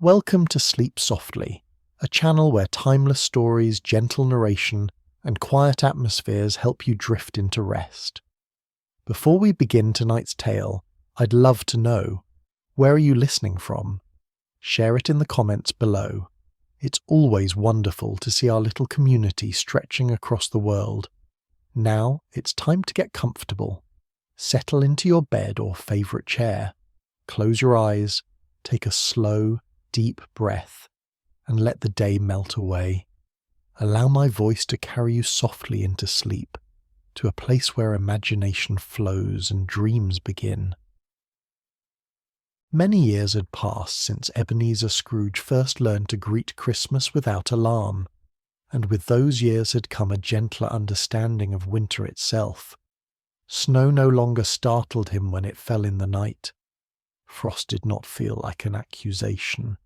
Welcome to Sleep Softly, a channel where timeless stories, gentle narration, and quiet atmospheres help you drift into rest. Before we begin tonight's tale, I'd love to know, where are you listening from? Share it in the comments below. It's always wonderful to see our little community stretching across the world. Now it's time to get comfortable. Settle into your bed or favourite chair. Close your eyes, take a slow, deep breath, and let the day melt away. Allow my voice to carry you softly into sleep, to a place where imagination flows and dreams begin. Many years had passed since Ebenezer Scrooge first learned to greet Christmas without alarm, and with those years had come a gentler understanding of winter itself. Snow no longer startled him when it fell in the night. Frost did not feel like an accusation.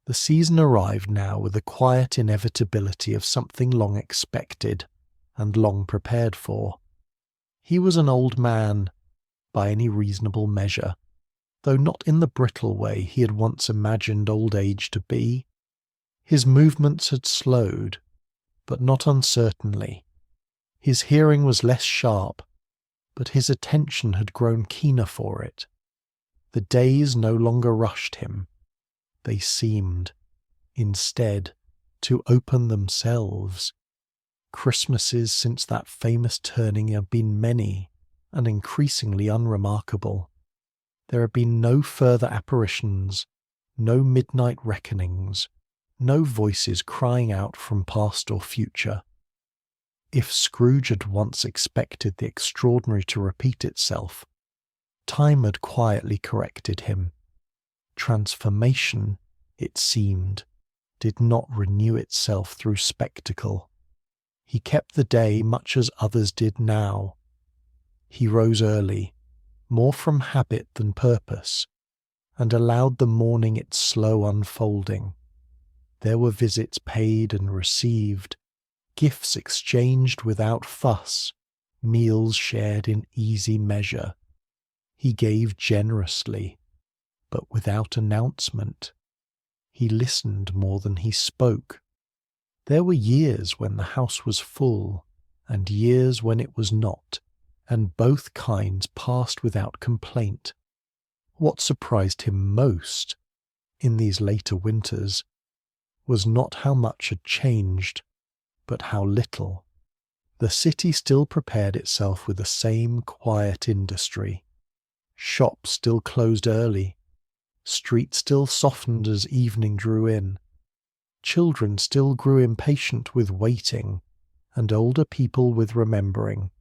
The season arrived now with the quiet inevitability of something long expected and long prepared for. He was an old man, by any reasonable measure, though not in the brittle way he had once imagined old age to be. His movements had slowed, but not uncertainly. His hearing was less sharp, but his attention had grown keener for it. The days no longer rushed him. They seemed, instead, to open themselves. Christmases since that famous turning have been many and increasingly unremarkable. There have been no further apparitions, no midnight reckonings, no voices crying out from past or future. If Scrooge had once expected the extraordinary to repeat itself, time had quietly corrected him. Transformation, it seemed, did not renew itself through spectacle. He kept the day much as others did now. He rose early, more from habit than purpose, and allowed the morning its slow unfolding. There were visits paid and received, gifts exchanged without fuss, meals shared in easy measure. He gave generously, but without announcement. He listened more than he spoke. There were years when the house was full, and years when it was not, and both kinds passed without complaint. What surprised him most, in these later winters, was not how much had changed, but how little. The city still prepared itself with the same quiet industry. Shops still closed early, streets still softened as evening drew in, children still grew impatient with waiting, and older people with remembering.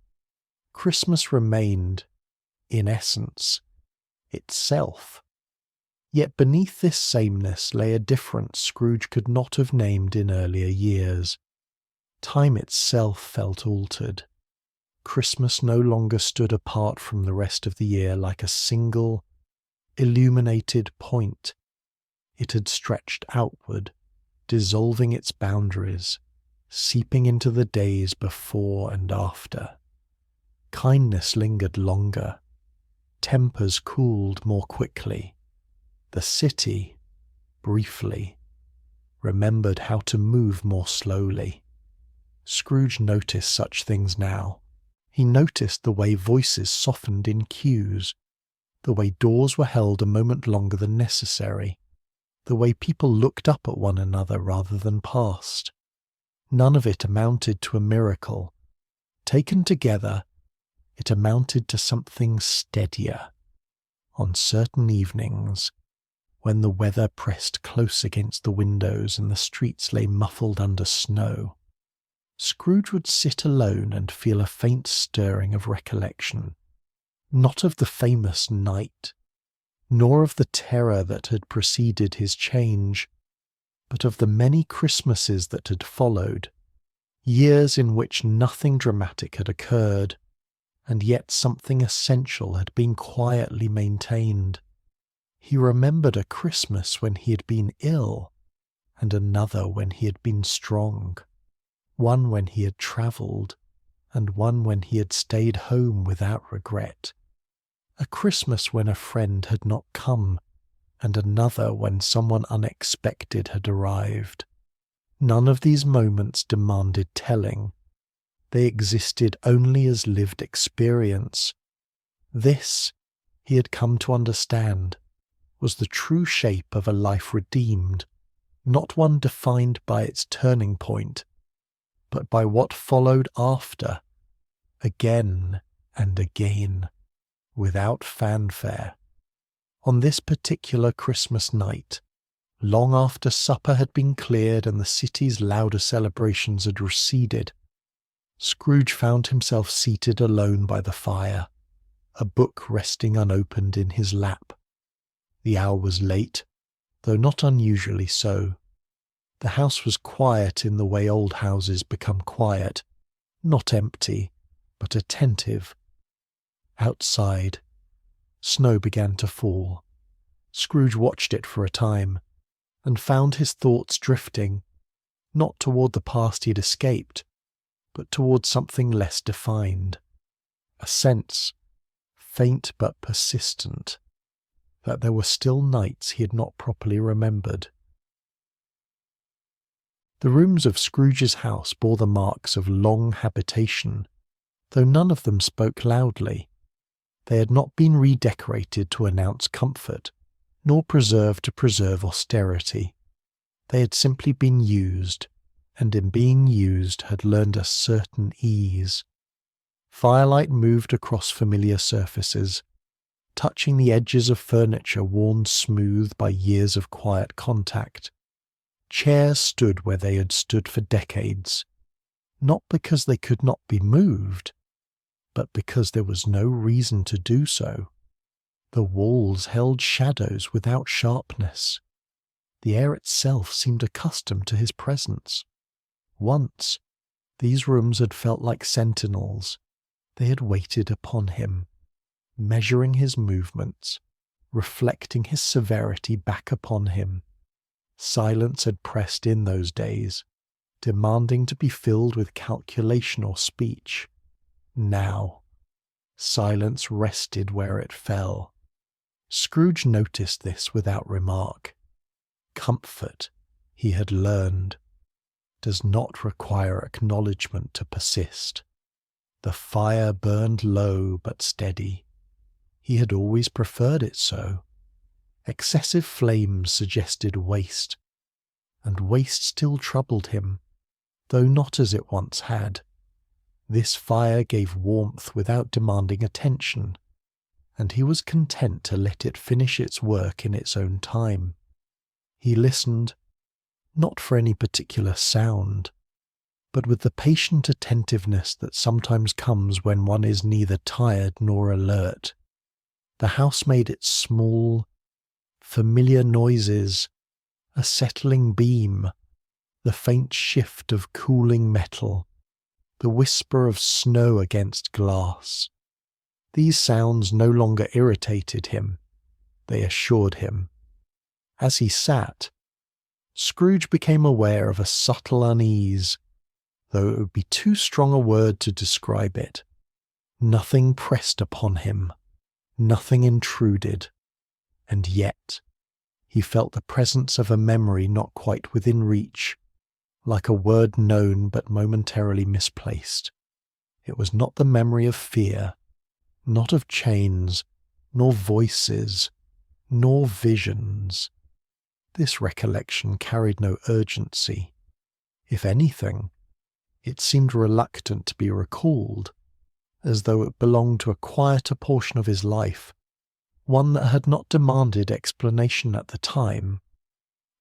Christmas remained, in essence, itself. Yet beneath this sameness lay a difference Scrooge could not have named in earlier years. Time itself felt altered. Christmas no longer stood apart from the rest of the year like a single, illuminated point. It had stretched outward, dissolving its boundaries, seeping into the days before and after. Kindness lingered longer. Tempers cooled more quickly. The city, briefly, remembered how to move more slowly. Scrooge noticed such things now. He noticed the way voices softened in cues, the way doors were held a moment longer than necessary, the way people looked up at one another rather than past. None of it amounted to a miracle. Taken together, it amounted to something steadier. On certain evenings, when the weather pressed close against the windows and the streets lay muffled under snow, Scrooge would sit alone and feel a faint stirring of recollection, not of the famous night, nor of the terror that had preceded his change, but of the many Christmases that had followed, years in which nothing dramatic had occurred, and yet something essential had been quietly maintained. He remembered a Christmas when he had been ill, and another when he had been strong. One when he had travelled, and one when he had stayed home without regret. A Christmas when a friend had not come, and another when someone unexpected had arrived. None of these moments demanded telling. They existed only as lived experience. This, he had come to understand, was the true shape of a life redeemed, not one defined by its turning point, but by what followed after, again and again, without fanfare. On this particular Christmas night, long after supper had been cleared and the city's louder celebrations had receded, Scrooge found himself seated alone by the fire, a book resting unopened in his lap. The hour was late, though not unusually so. The house was quiet in the way old houses become quiet, not empty, but attentive. Outside, snow began to fall. Scrooge watched it for a time, and found his thoughts drifting, not toward the past he had escaped, but toward something less defined. A sense, faint but persistent, that there were still nights he had not properly remembered. The rooms of Scrooge's house bore the marks of long habitation, though none of them spoke loudly. They had not been redecorated to announce comfort, nor preserved to preserve austerity. They had simply been used, and in being used had learned a certain ease. Firelight moved across familiar surfaces, touching the edges of furniture worn smooth by years of quiet contact. Chairs stood where they had stood for decades, not because they could not be moved, but because there was no reason to do so. The walls held shadows without sharpness. The air itself seemed accustomed to his presence. Once, these rooms had felt like sentinels. They had waited upon him, measuring his movements, reflecting his severity back upon him. Silence had pressed in those days, demanding to be filled with calculation or speech. Now, silence rested where it fell. Scrooge noticed this without remark. Comfort, he had learned, does not require acknowledgment to persist. The fire burned low but steady. He had always preferred it so. Excessive flames suggested waste, and waste still troubled him, though not as it once had. This fire gave warmth without demanding attention, and he was content to let it finish its work in its own time. He listened, not for any particular sound, but with the patient attentiveness that sometimes comes when one is neither tired nor alert. The house made its small, familiar noises, a settling beam, the faint shift of cooling metal, the whisper of snow against glass. These sounds no longer irritated him, they assured him. As he sat, Scrooge became aware of a subtle unease, though it would be too strong a word to describe it. Nothing pressed upon him, nothing intruded, and yet he felt the presence of a memory not quite within reach, like a word known but momentarily misplaced. It was not the memory of fear, not of chains, nor voices, nor visions. This recollection carried no urgency. If anything, it seemed reluctant to be recalled, as though it belonged to a quieter portion of his life, one that had not demanded explanation at the time.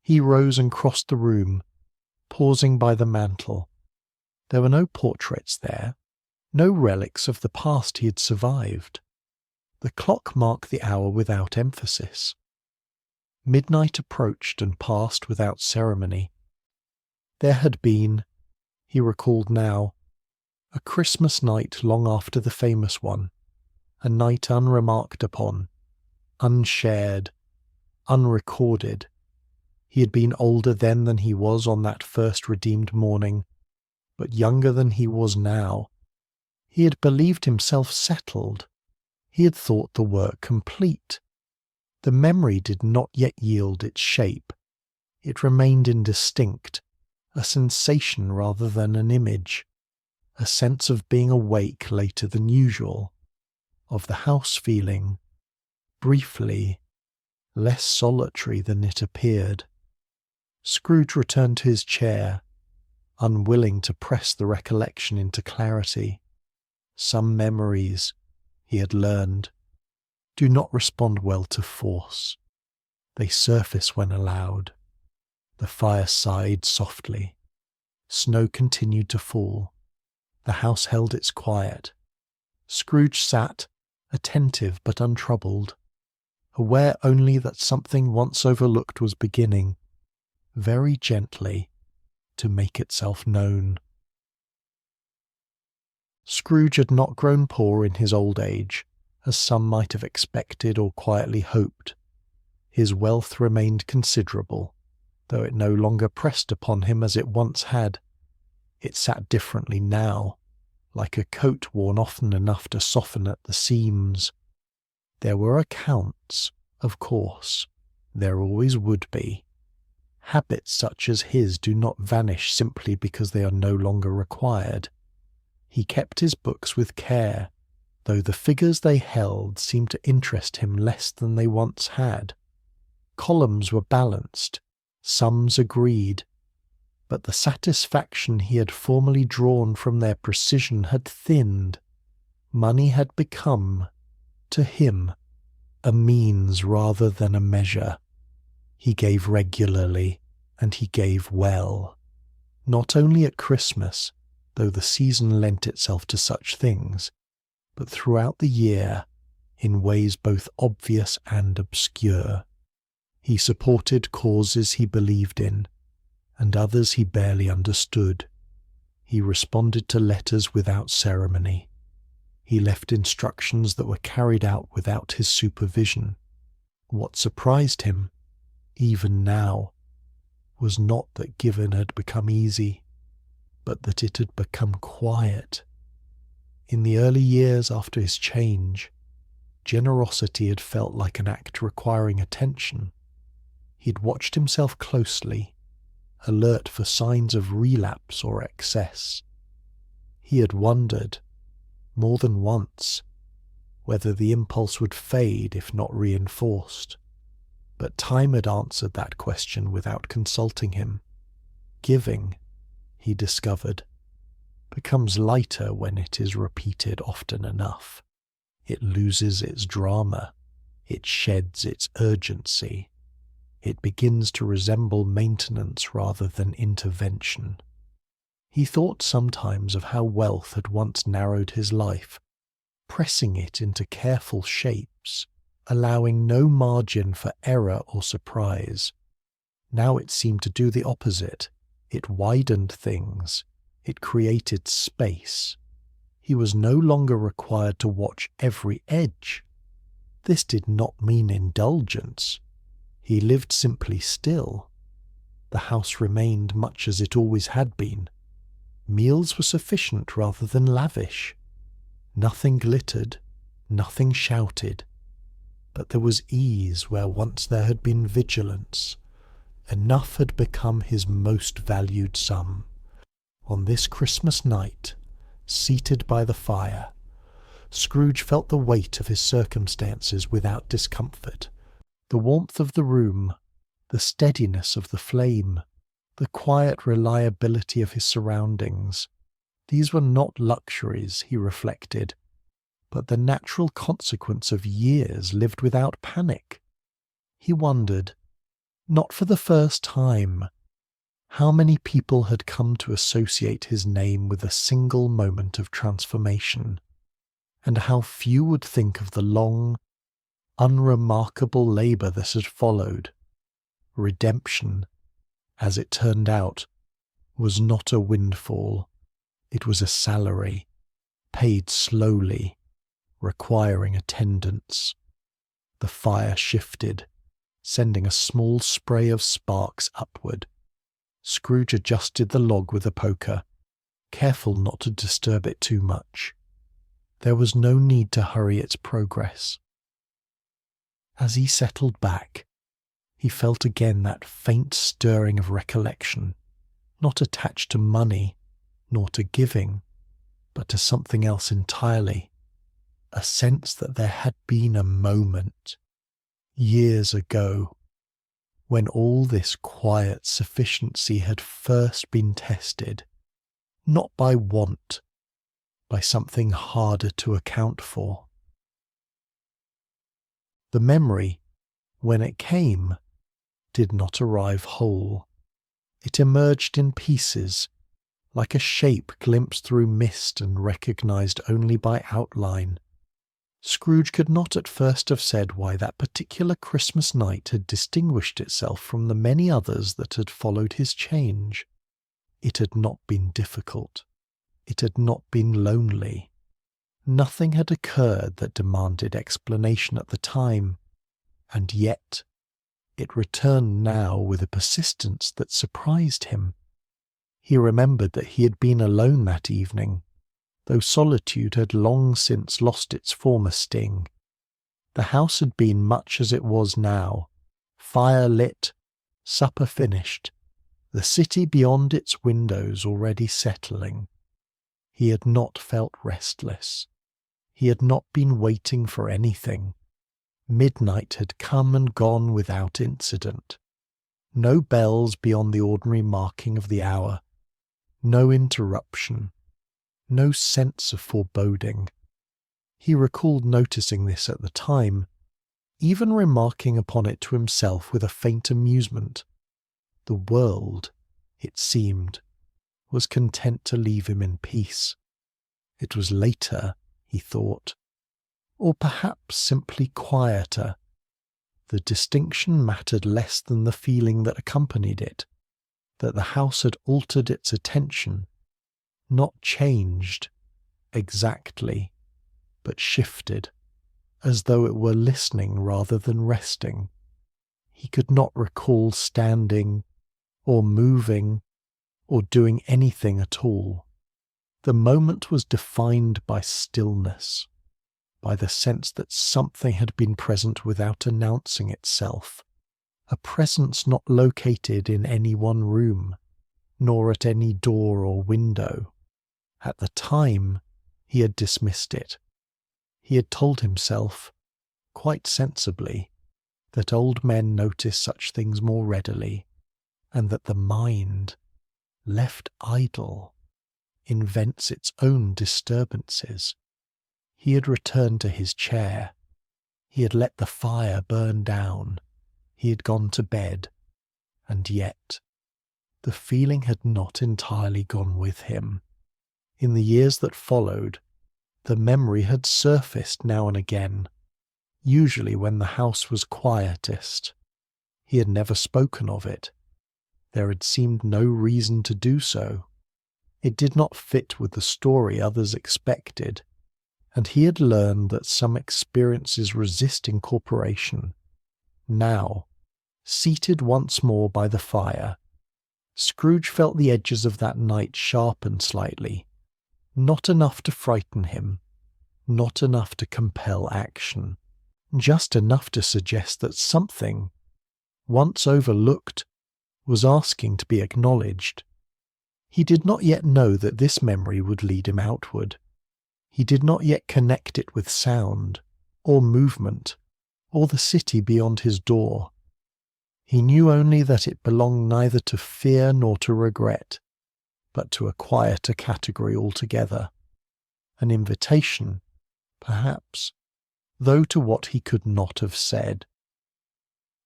He rose and crossed the room, pausing by the mantel. There were no portraits there, no relics of the past he had survived. The clock marked the hour without emphasis. Midnight approached and passed without ceremony. There had been, he recalled now, a Christmas night long after the famous one, a night unremarked upon, unshared, unrecorded. He had been older then than he was on that first redeemed morning, but younger than he was now. He had believed himself settled. He had thought the work complete. The memory did not yet yield its shape. It remained indistinct, a sensation rather than an image, a sense of being awake later than usual, of the house feeling, briefly, less solitary than it appeared. Scrooge returned to his chair, unwilling to press the recollection into clarity. Some memories, he had learned, do not respond well to force. They surface when allowed. The fire sighed softly. Snow continued to fall. The house held its quiet. Scrooge sat, attentive but untroubled, aware only that something once overlooked was beginning, very gently, to make itself known. Scrooge had not grown poor in his old age, as some might have expected or quietly hoped. His wealth remained considerable, though it no longer pressed upon him as it once had. It sat differently now, like a coat worn often enough to soften at the seams. There were accounts, of course. There always would be. Habits such as his do not vanish simply because they are no longer required. He kept his books with care, though the figures they held seemed to interest him less than they once had. Columns were balanced, sums agreed, but the satisfaction he had formerly drawn from their precision had thinned. Money had become, to him, a means rather than a measure. He gave regularly, and he gave well. Not only at Christmas, though the season lent itself to such things, but throughout the year, in ways both obvious and obscure. He supported causes he believed in, and others he barely understood. He responded to letters without ceremony. He left instructions that were carried out without his supervision. What surprised him, even now, was not that giving had become easy, but that it had become quiet. In the early years after his change, generosity had felt like an act requiring attention. He had watched himself closely, alert for signs of relapse or excess. He had wondered, more than once, whether the impulse would fade if not reinforced. But time had answered that question without consulting him. Giving, he discovered, becomes lighter when it is repeated often enough. It loses its drama. It sheds its urgency. It begins to resemble maintenance rather than intervention. He thought sometimes of how wealth had once narrowed his life, pressing it into careful shapes, allowing no margin for error or surprise. Now it seemed to do the opposite. It widened things. It created space. He was no longer required to watch every edge. This did not mean indulgence. He lived simply still. The house remained much as it always had been. Meals were sufficient rather than lavish. Nothing glittered, nothing shouted. But there was ease where once there had been vigilance. Enough had become his most valued sum. On this Christmas night, seated by the fire, Scrooge felt the weight of his circumstances without discomfort. The warmth of the room, the steadiness of the flame, the quiet reliability of his surroundings. These were not luxuries, he reflected, but the natural consequence of years lived without panic. He wondered, not for the first time, how many people had come to associate his name with a single moment of transformation, and how few would think of the long, unremarkable labour that had followed. Redemption, as it turned out, was not a windfall. It was a salary, paid slowly, requiring attendance. The fire shifted, sending a small spray of sparks upward. Scrooge adjusted the log with a poker, careful not to disturb it too much. There was no need to hurry its progress. As he settled back, he felt again that faint stirring of recollection, not attached to money, nor to giving, but to something else entirely, a sense that there had been a moment, years ago, when all this quiet sufficiency had first been tested, not by want, by something harder to account for. The memory, when it came, did not arrive whole. It emerged in pieces, like a shape glimpsed through mist and recognised only by outline. Scrooge could not at first have said why that particular Christmas night had distinguished itself from the many others that had followed his change. It had not been difficult. It had not been lonely. Nothing had occurred that demanded explanation at the time, and yet it returned now with a persistence that surprised him. He remembered that he had been alone that evening, though solitude had long since lost its former sting. The house had been much as it was now, fire lit, supper finished, the city beyond its windows already settling. He had not felt restless. He had not been waiting for anything. Midnight had come and gone without incident. No bells beyond the ordinary marking of the hour. No interruption. No sense of foreboding. He recalled noticing this at the time, even remarking upon it to himself with a faint amusement. The world, it seemed, was content to leave him in peace. It was later, he thought, or perhaps simply quieter. The distinction mattered less than the feeling that accompanied it, that the house had altered its attention, not changed exactly, but shifted, as though it were listening rather than resting. He could not recall standing, or moving, or doing anything at all. The moment was defined by stillness, by the sense that something had been present without announcing itself, a presence not located in any one room, nor at any door or window. At the time, he had dismissed it. He had told himself, quite sensibly, that old men notice such things more readily, and that the mind, left idle, invents its own disturbances. He had returned to his chair. He had let the fire burn down. He had gone to bed. And yet, the feeling had not entirely gone with him. In the years that followed, the memory had surfaced now and again, usually when the house was quietest. He had never spoken of it. There had seemed no reason to do so. It did not fit with the story others expected, and he had learned that some experiences resist incorporation. Now, seated once more by the fire, Scrooge felt the edges of that night sharpen slightly, not enough to frighten him, not enough to compel action, just enough to suggest that something, once overlooked, was asking to be acknowledged. He did not yet know that this memory would lead him outward. He did not yet connect it with sound, or movement, or the city beyond his door. He knew only that it belonged neither to fear nor to regret, but to a quieter category altogether. An invitation, perhaps, though to what he could not have said.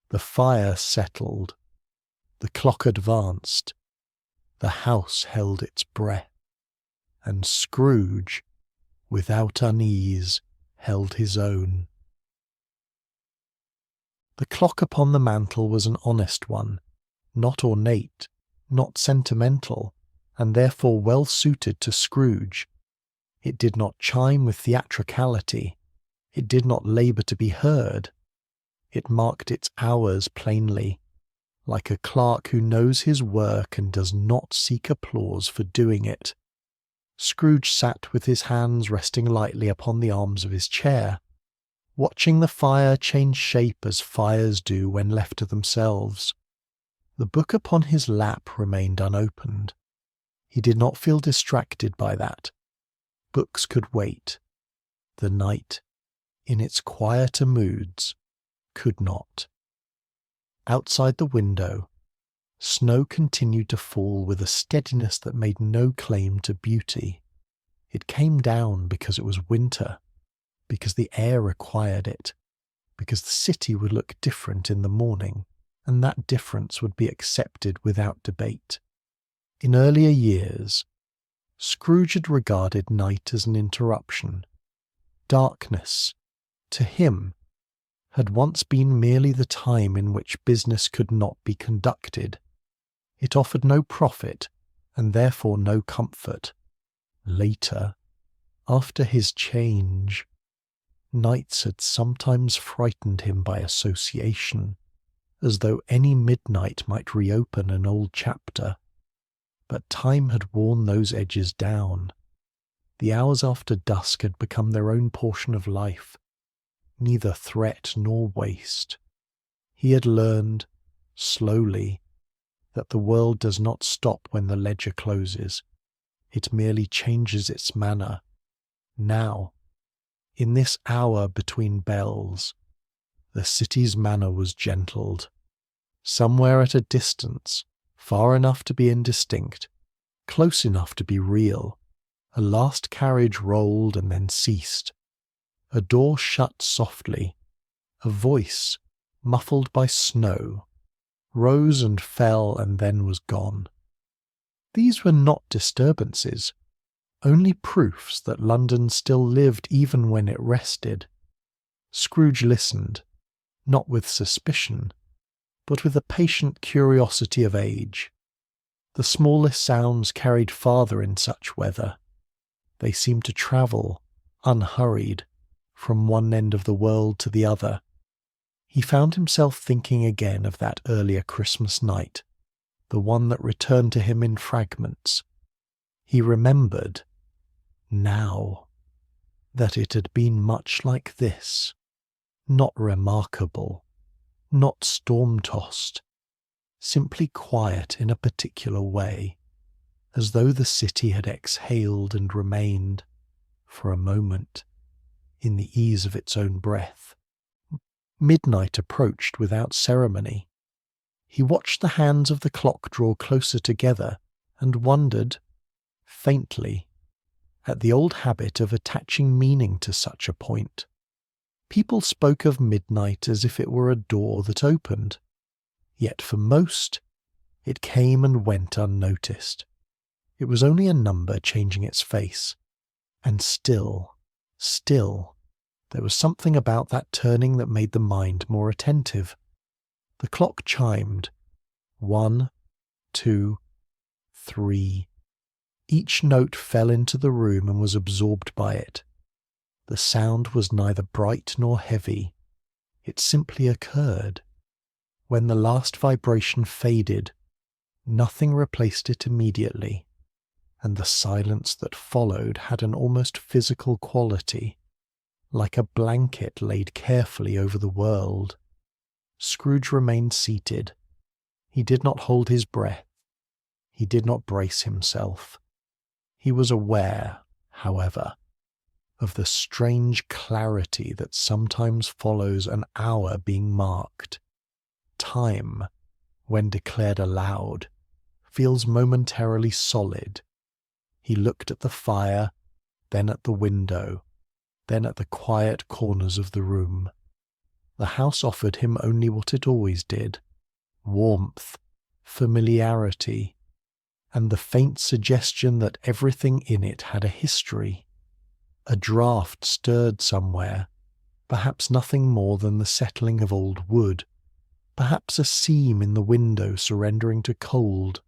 The fire settled. The clock advanced. The house held its breath. And Scrooge, without unease, held his own. The clock upon the mantel was an honest one, not ornate, not sentimental, and therefore well suited to Scrooge. It did not chime with theatricality. It did not labour to be heard. It marked its hours plainly, like a clerk who knows his work and does not seek applause for doing it. Scrooge sat with his hands resting lightly upon the arms of his chair, watching the fire change shape as fires do when left to themselves. The book upon his lap remained unopened. He did not feel distracted by that. Books could wait. The night, in its quieter moods, could not. Outside the window, snow continued to fall with a steadiness that made no claim to beauty. It came down because it was winter, because the air required it, because the city would look different in the morning, and that difference would be accepted without debate. In earlier years, Scrooge had regarded night as an interruption. Darkness, to him, had once been merely the time in which business could not be conducted. It offered no profit, and therefore no comfort. Later, after his change, nights had sometimes frightened him by association, as though any midnight might reopen an old chapter. But time had worn those edges down. The hours after dusk had become their own portion of life, neither threat nor waste. He had learned, slowly, that the world does not stop when the ledger closes. It merely changes its manner. Now, in this hour between bells, the city's manner was gentled. Somewhere at a distance, far enough to be indistinct, close enough to be real, a last carriage rolled and then ceased. A door shut softly. A voice, muffled by snow, rose and fell and then was gone. These were not disturbances, only proofs that London still lived even when it rested. Scrooge listened, not with suspicion, but with the patient curiosity of age. The smallest sounds carried farther in such weather. They seemed to travel, unhurried, from one end of the world to the other. He found himself thinking again of that earlier Christmas night, the one that returned to him in fragments. He remembered, now, that it had been much like this, not remarkable, not storm-tossed, simply quiet in a particular way, as though the city had exhaled and remained, for a moment, in the ease of its own breath. Midnight approached without ceremony. He watched the hands of the clock draw closer together and wondered, faintly, at the old habit of attaching meaning to such a point. People spoke of midnight as if it were a door that opened, yet for most, it came and went unnoticed. It was only a number changing its face, and still, there was something about that turning that made the mind more attentive. The clock chimed. 1, 2, 3. Each note fell into the room and was absorbed by it. The sound was neither bright nor heavy. It simply occurred. When the last vibration faded, nothing replaced it immediately, and the silence that followed had an almost physical quality, like a blanket laid carefully over the world. Scrooge remained seated. He did not hold his breath. He did not brace himself. He was aware, however, of the strange clarity that sometimes follows an hour being marked. Time, when declared aloud, feels momentarily solid. He looked at the fire, then at the window, then at the quiet corners of the room. The house offered him only what it always did: warmth, familiarity, and the faint suggestion that everything in it had a history. A draught stirred somewhere, perhaps nothing more than the settling of old wood, perhaps a seam in the window surrendering to cold.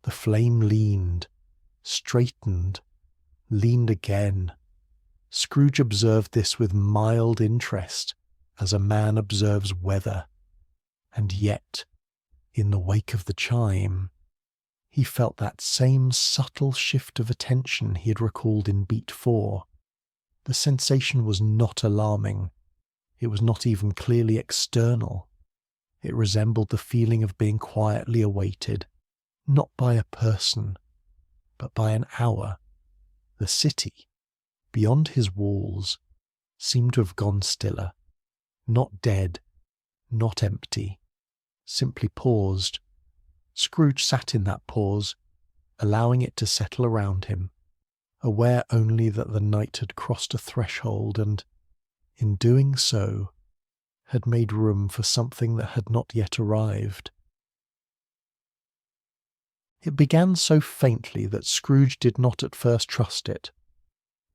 The flame leaned, straightened, leaned again. Scrooge observed this with mild interest, as a man observes weather, and yet, in the wake of the chime, he felt that same subtle shift of attention he had recalled in beat 4. The sensation was not alarming. It was not even clearly external. It resembled the feeling of being quietly awaited, not by a person, but by an hour. The city, beyond his walls, seemed to have gone stiller, not dead, not empty, simply paused. Scrooge sat in that pause, allowing it to settle around him, aware only that the night had crossed a threshold and, in doing so, had made room for something that had not yet arrived. It began so faintly that Scrooge did not at first trust it.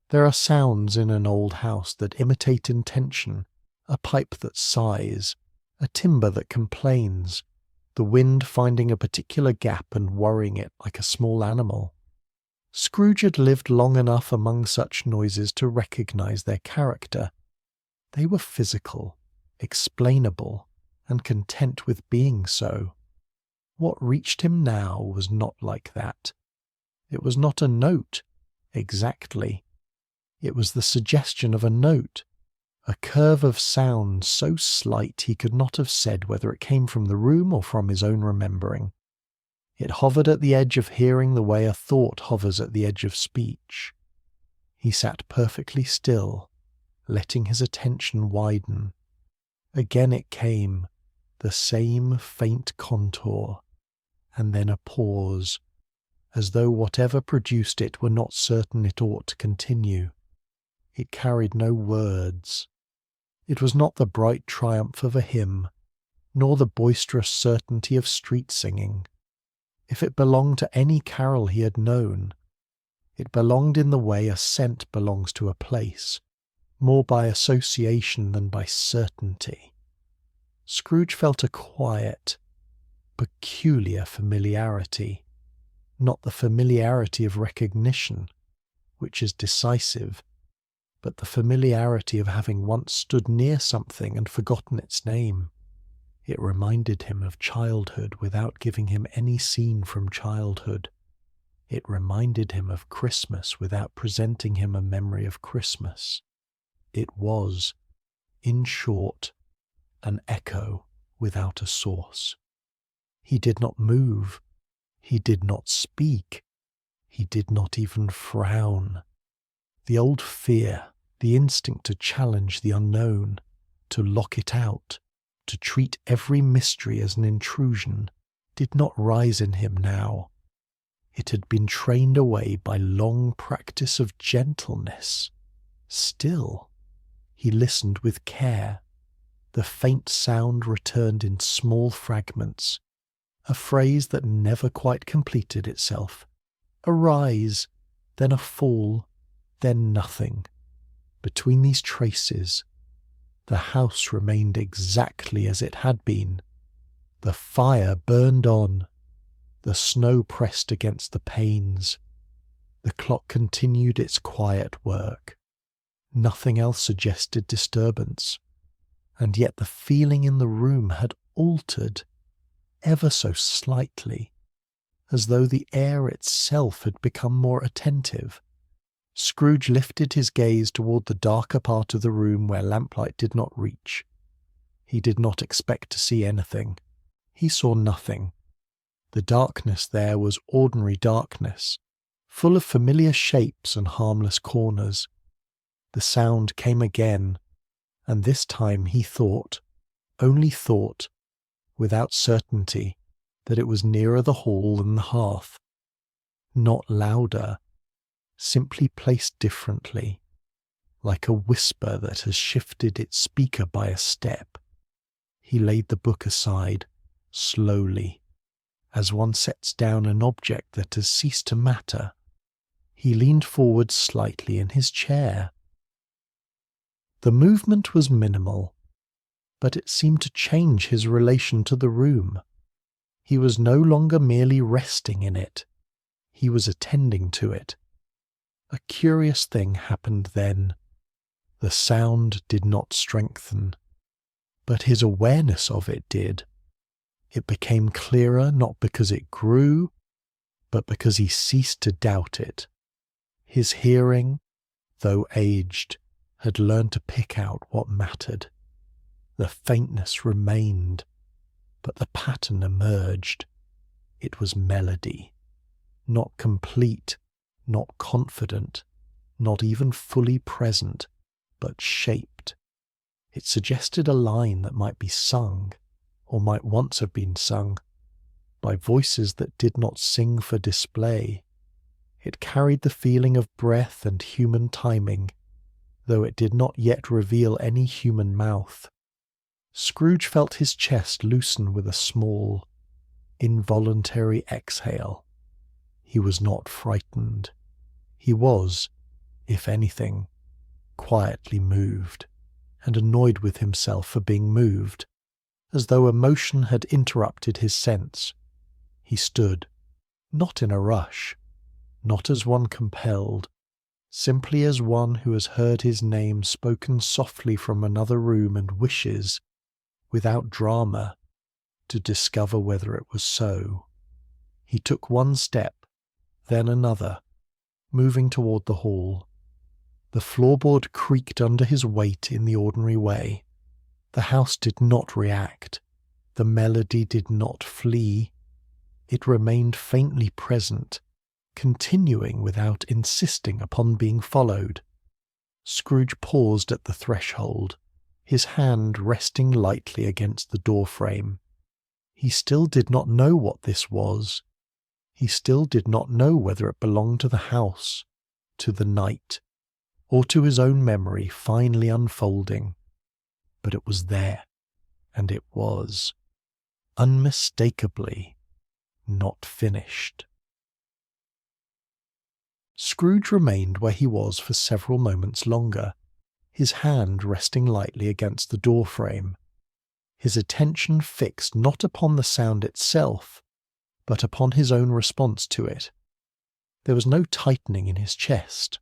There are sounds in an old house that imitate intention, a pipe that sighs, a timber that complains, the wind finding a particular gap and worrying it like a small animal. Scrooge had lived long enough among such noises to recognize their character. They were physical, explainable, and content with being so. What reached him now was not like that. It was not a note, exactly. It was the suggestion of a note, a curve of sound so slight he could not have said whether it came from the room or from his own remembering. It hovered at the edge of hearing the way a thought hovers at the edge of speech. He sat perfectly still, letting his attention widen. Again it came, the same faint contour, and then a pause, as though whatever produced it were not certain it ought to continue. It carried no words. It was not the bright triumph of a hymn, nor the boisterous certainty of street singing. If it belonged to any carol he had known, it belonged in the way a scent belongs to a place, more by association than by certainty. Scrooge felt a quiet, peculiar familiarity, not the familiarity of recognition, which is decisive, but the familiarity of having once stood near something and forgotten its name. It reminded him of childhood without giving him any scene from childhood. It reminded him of Christmas without presenting him a memory of Christmas. It was, in short, an echo without a source. He did not move. He did not speak. He did not even frown. The old fear, the instinct to challenge the unknown, to lock it out, to treat every mystery as an intrusion, did not rise in him now. It had been trained away by long practice of gentleness. Still, he listened with care. The faint sound returned in small fragments, a phrase that never quite completed itself. A rise, then a fall, then nothing. Between these traces, the house remained exactly as it had been. The fire burned on. The snow pressed against the panes. The clock continued its quiet work. Nothing else suggested disturbance. And yet the feeling in the room had altered, ever so slightly, as though the air itself had become more attentive. Scrooge lifted his gaze toward the darker part of the room where lamplight did not reach. He did not expect to see anything. He saw nothing. The darkness there was ordinary darkness, full of familiar shapes and harmless corners. The sound came again, and this time he thought, only thought, without certainty, that it was nearer the hall than the hearth. Not louder, simply placed differently, like a whisper that has shifted its speaker by a step. He laid the book aside, slowly, as one sets down an object that has ceased to matter. He leaned forward slightly in his chair. The movement was minimal, but it seemed to change his relation to the room. He was no longer merely resting in it. He was attending to it. A curious thing happened then. The sound did not strengthen, but his awareness of it did. It became clearer not because it grew, but because he ceased to doubt it. His hearing, though aged, had learned to pick out what mattered. The faintness remained, but the pattern emerged. It was melody, not complete, not confident, not even fully present, but shaped. It suggested a line that might be sung, or might once have been sung, by voices that did not sing for display. It carried the feeling of breath and human timing, though it did not yet reveal any human mouth. Scrooge felt his chest loosen with a small, involuntary exhale. He was not frightened. He was, if anything, quietly moved, and annoyed with himself for being moved, as though emotion had interrupted his sense. He stood, not in a rush, not as one compelled, simply as one who has heard his name spoken softly from another room and wishes, without drama, to discover whether it was so. He took one step, then another, moving toward the hall. The floorboard creaked under his weight in the ordinary way. The house did not react. The melody did not flee. It remained faintly present, continuing without insisting upon being followed. Scrooge paused at the threshold, his hand resting lightly against the door frame. He still did not know what this was. He still did not know whether it belonged to the house, to the night, or to his own memory finally unfolding. But it was there, and it was, unmistakably, not finished. Scrooge remained where he was for several moments longer, his hand resting lightly against the door frame, his attention fixed not upon the sound itself, but upon his own response to it. There was no tightening in his chest,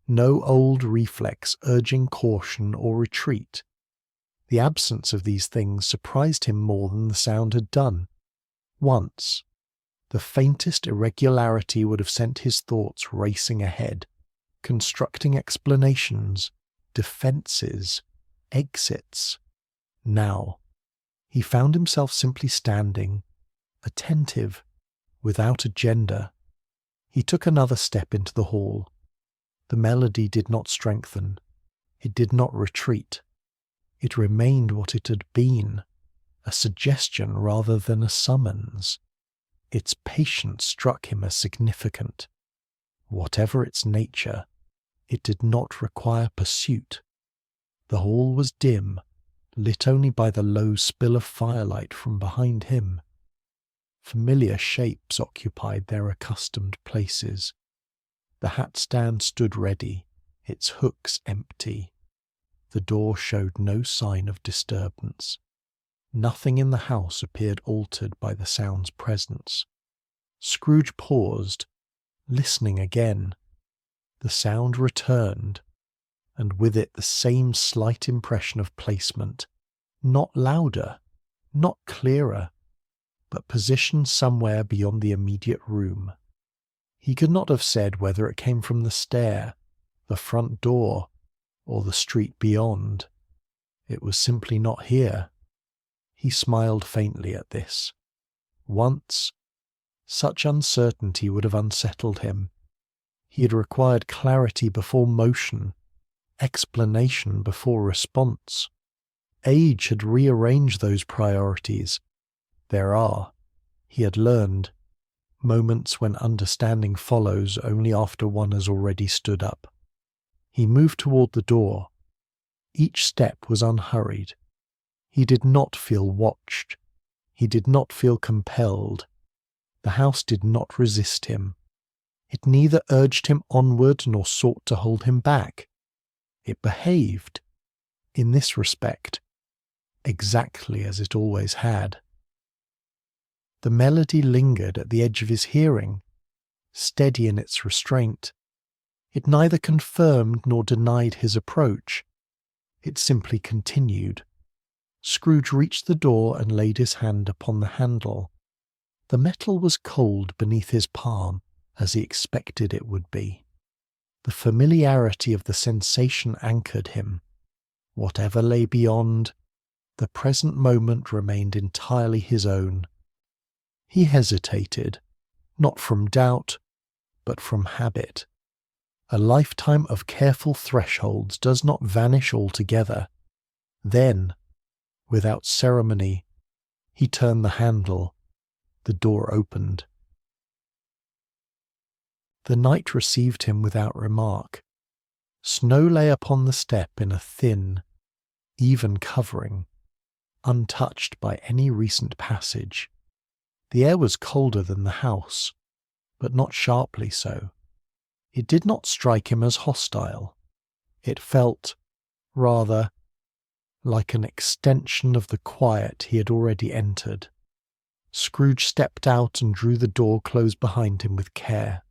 no old reflex urging caution or retreat. The absence of these things surprised him more than the sound had done. Once, the faintest irregularity would have sent his thoughts racing ahead, constructing explanations, defences, exits. Now, he found himself simply standing, attentive, without agenda. He took another step into the hall. The melody did not strengthen. It did not retreat. It remained what it had been, a suggestion rather than a summons. Its patience struck him as significant. Whatever its nature, it did not require pursuit. The hall was dim, lit only by the low spill of firelight from behind him. Familiar shapes occupied their accustomed places. The hat stand stood ready, its hooks empty. The door showed no sign of disturbance. Nothing in the house appeared altered by the sound's presence. Scrooge paused, listening again. The sound returned, and with it the same slight impression of placement, not louder, not clearer, but positioned somewhere beyond the immediate room. He could not have said whether it came from the stair, the front door, or the street beyond. It was simply not here. He smiled faintly at this. Once, such uncertainty would have unsettled him. He had required clarity before motion, explanation before response. Age had rearranged those priorities. There are, he had learned, moments when understanding follows only after one has already stood up. He moved toward the door. Each step was unhurried. He did not feel watched. He did not feel compelled. The house did not resist him. It neither urged him onward nor sought to hold him back. It behaved, in this respect, exactly as it always had. The melody lingered at the edge of his hearing, steady in its restraint. It neither confirmed nor denied his approach. It simply continued. Scrooge reached the door and laid his hand upon the handle. The metal was cold beneath his palm, as he expected it would be. The familiarity of the sensation anchored him. Whatever lay beyond, The present moment remained entirely his own. He hesitated, not from doubt, but from habit. A lifetime of careful thresholds does not vanish altogether. Then, without ceremony, he turned the handle. The door opened. The night received him without remark. Snow lay upon the step in a thin, even covering, untouched by any recent passage. The air was colder than the house, but not sharply so. It did not strike him as hostile. It felt, rather, like an extension of the quiet he had already entered. Scrooge stepped out and drew the door closed behind him with care.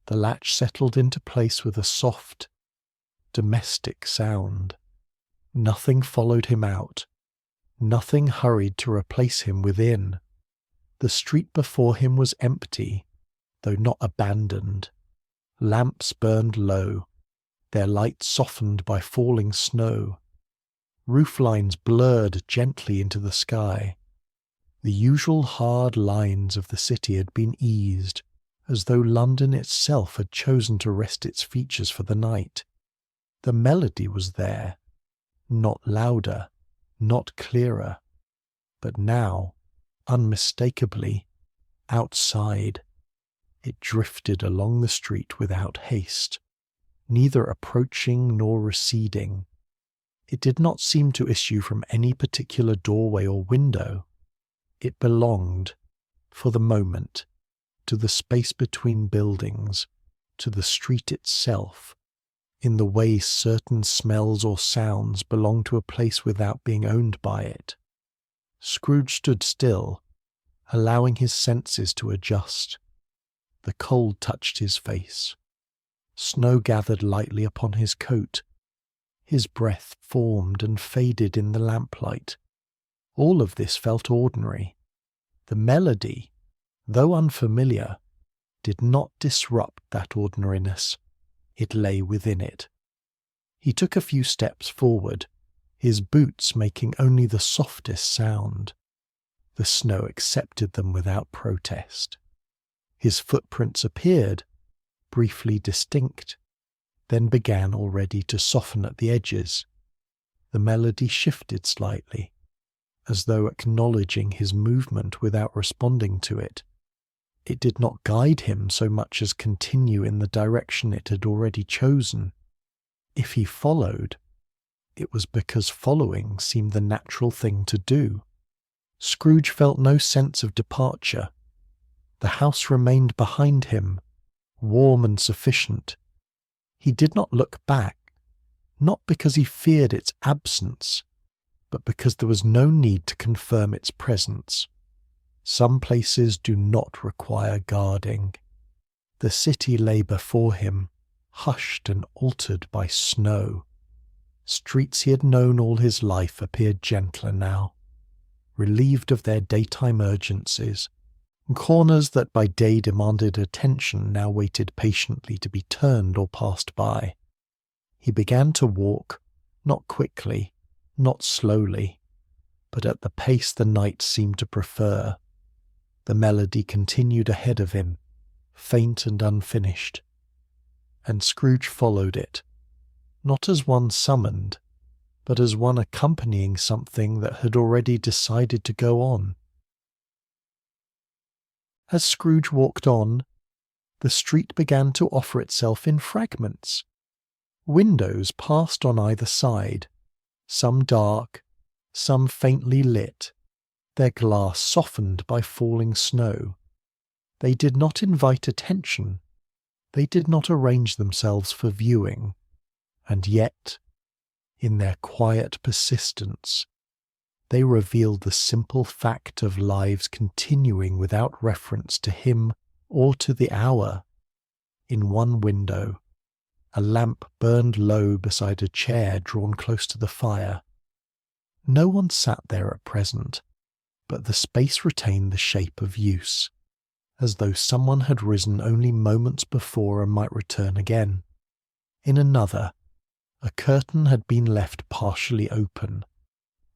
The latch settled into place with a soft, domestic sound. Nothing followed him out. Nothing hurried to replace him within. The street before him was empty, though not abandoned. Lamps burned low, their light softened by falling snow. Roof lines blurred gently into the sky. The usual hard lines of the city had been eased, as though London itself had chosen to rest its features for the night. The melody was there, not louder, not clearer, but now, unmistakably, outside. It drifted along the street without haste, neither approaching nor receding. It did not seem to issue from any particular doorway or window. It belonged, for the moment, to the space between buildings, to the street itself, in the way certain smells or sounds belong to a place without being owned by it. Scrooge stood still, allowing his senses to adjust. The cold touched his face. Snow gathered lightly upon his coat. His breath formed and faded in the lamplight. All of this felt ordinary. The melody, though unfamiliar, did not disrupt that ordinariness. It lay within it. He took a few steps forward, his boots making only the softest sound. The snow accepted them without protest. His footprints appeared, briefly distinct, then began already to soften at the edges. The melody shifted slightly, as though acknowledging his movement without responding to it. It did not guide him so much as continue in the direction it had already chosen. If he followed, it was because following seemed the natural thing to do. Scrooge felt no sense of departure. The house remained behind him, warm and sufficient. He did not look back, not because he feared its absence, but because there was no need to confirm its presence. Some places do not require guarding. The city lay before him, hushed and altered by snow. Streets he had known all his life appeared gentler now, relieved of their daytime urgencies. Corners that by day demanded attention now waited patiently to be turned or passed by. He began to walk, not quickly, not slowly, but at the pace the night seemed to prefer. The melody continued ahead of him, faint and unfinished, and Scrooge followed it, not as one summoned, but as one accompanying something that had already decided to go on. As Scrooge walked on, the street began to offer itself in fragments. Windows passed on either side, some dark, some faintly lit, their glass softened by falling snow. They did not invite attention. They did not arrange themselves for viewing. And yet, in their quiet persistence, they revealed the simple fact of lives continuing without reference to him or to the hour. In one window, a lamp burned low beside a chair drawn close to the fire. No one sat there at present, but the space retained the shape of use, as though someone had risen only moments before and might return again. In another, a curtain had been left partially open.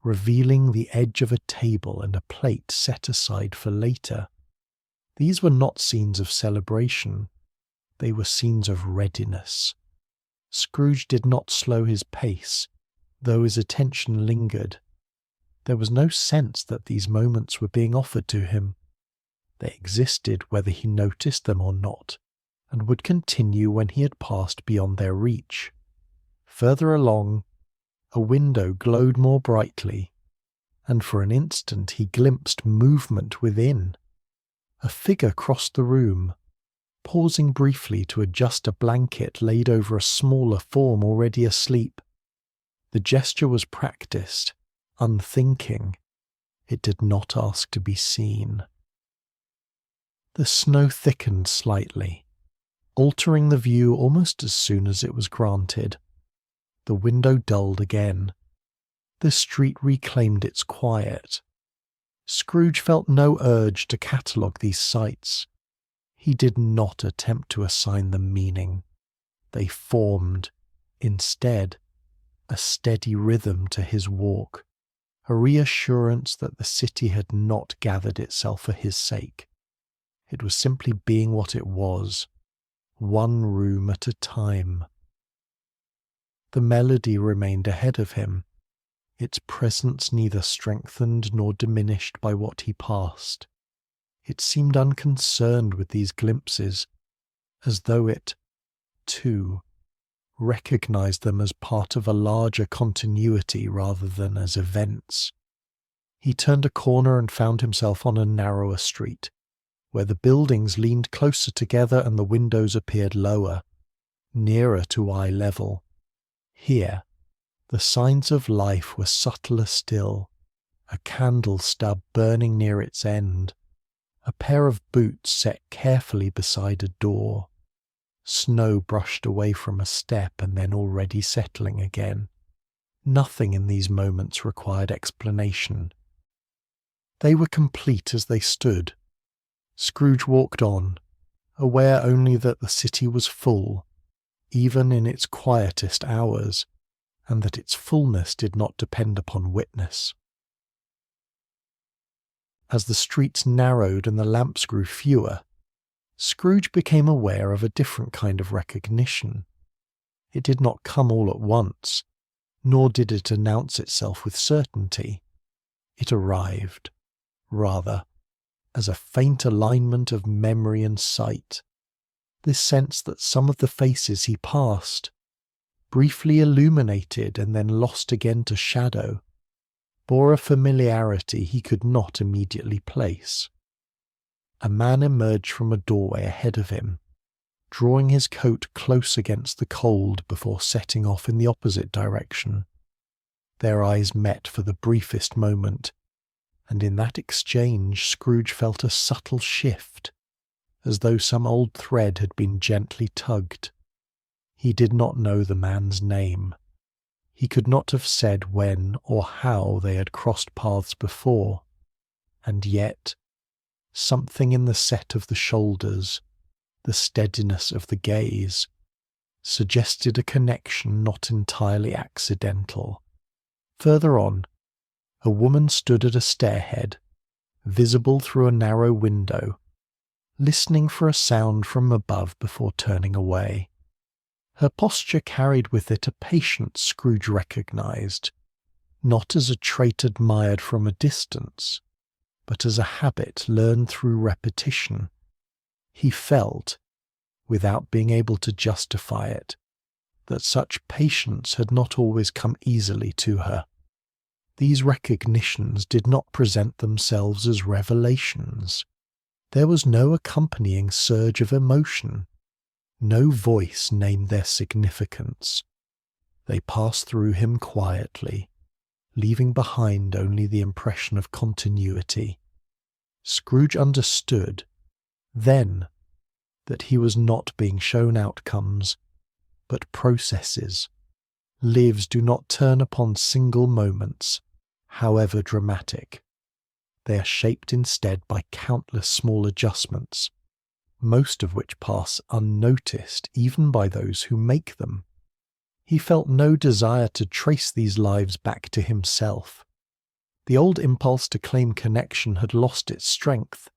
revealing the edge of a table and a plate set aside for later. These were not scenes of celebration, they were scenes of readiness. Scrooge did not slow his pace, though his attention lingered. There was no sense that these moments were being offered to him. They existed whether he noticed them or not, and would continue when he had passed beyond their reach. Further along, a window glowed more brightly, and for an instant he glimpsed movement within. A figure crossed the room, pausing briefly to adjust a blanket laid over a smaller form already asleep. The gesture was practiced, unthinking. It did not ask to be seen. The snow thickened slightly, altering the view almost as soon as it was granted. The window dulled again. The street reclaimed its quiet. Scrooge felt no urge to catalogue these sights. He did not attempt to assign them meaning. They formed, instead, a steady rhythm to his walk, a reassurance that the city had not gathered itself for his sake. It was simply being what it was, one room at a time. The melody remained ahead of him, its presence neither strengthened nor diminished by what he passed. It seemed unconcerned with these glimpses, as though it, too, recognized them as part of a larger continuity rather than as events. He turned a corner and found himself on a narrower street, where the buildings leaned closer together and the windows appeared lower, nearer to eye level. Here, the signs of life were subtler still, a candle stub burning near its end, a pair of boots set carefully beside a door, snow brushed away from a step and then already settling again. Nothing in these moments required explanation. They were complete as they stood. Scrooge walked on, aware only that the city was full, even in its quietest hours, and that its fullness did not depend upon witness. As the streets narrowed and the lamps grew fewer, Scrooge became aware of a different kind of recognition. It did not come all at once, nor did it announce itself with certainty. It arrived, rather, as a faint alignment of memory and sight, this sense that some of the faces he passed, briefly illuminated and then lost again to shadow, bore a familiarity he could not immediately place. A man emerged from a doorway ahead of him, drawing his coat close against the cold before setting off in the opposite direction. Their eyes met for the briefest moment, and in that exchange Scrooge felt a subtle shift, as though some old thread had been gently tugged. He did not know the man's name. He could not have said when or how they had crossed paths before, and yet something in the set of the shoulders, the steadiness of the gaze, suggested a connection not entirely accidental. Further on, a woman stood at a stairhead, visible through a narrow window, listening for a sound from above before turning away. Her posture carried with it a patience Scrooge recognized, not as a trait admired from a distance, but as a habit learned through repetition. He felt, without being able to justify it, that such patience had not always come easily to her. These recognitions did not present themselves as revelations. There was no accompanying surge of emotion. No voice named their significance. They passed through him quietly, leaving behind only the impression of continuity. Scrooge understood, then, that he was not being shown outcomes, but processes. Lives do not turn upon single moments, however dramatic. They are shaped instead by countless small adjustments, most of which pass unnoticed even by those who make them. He felt no desire to trace these lives back to himself. The old impulse to claim connection had lost its strength.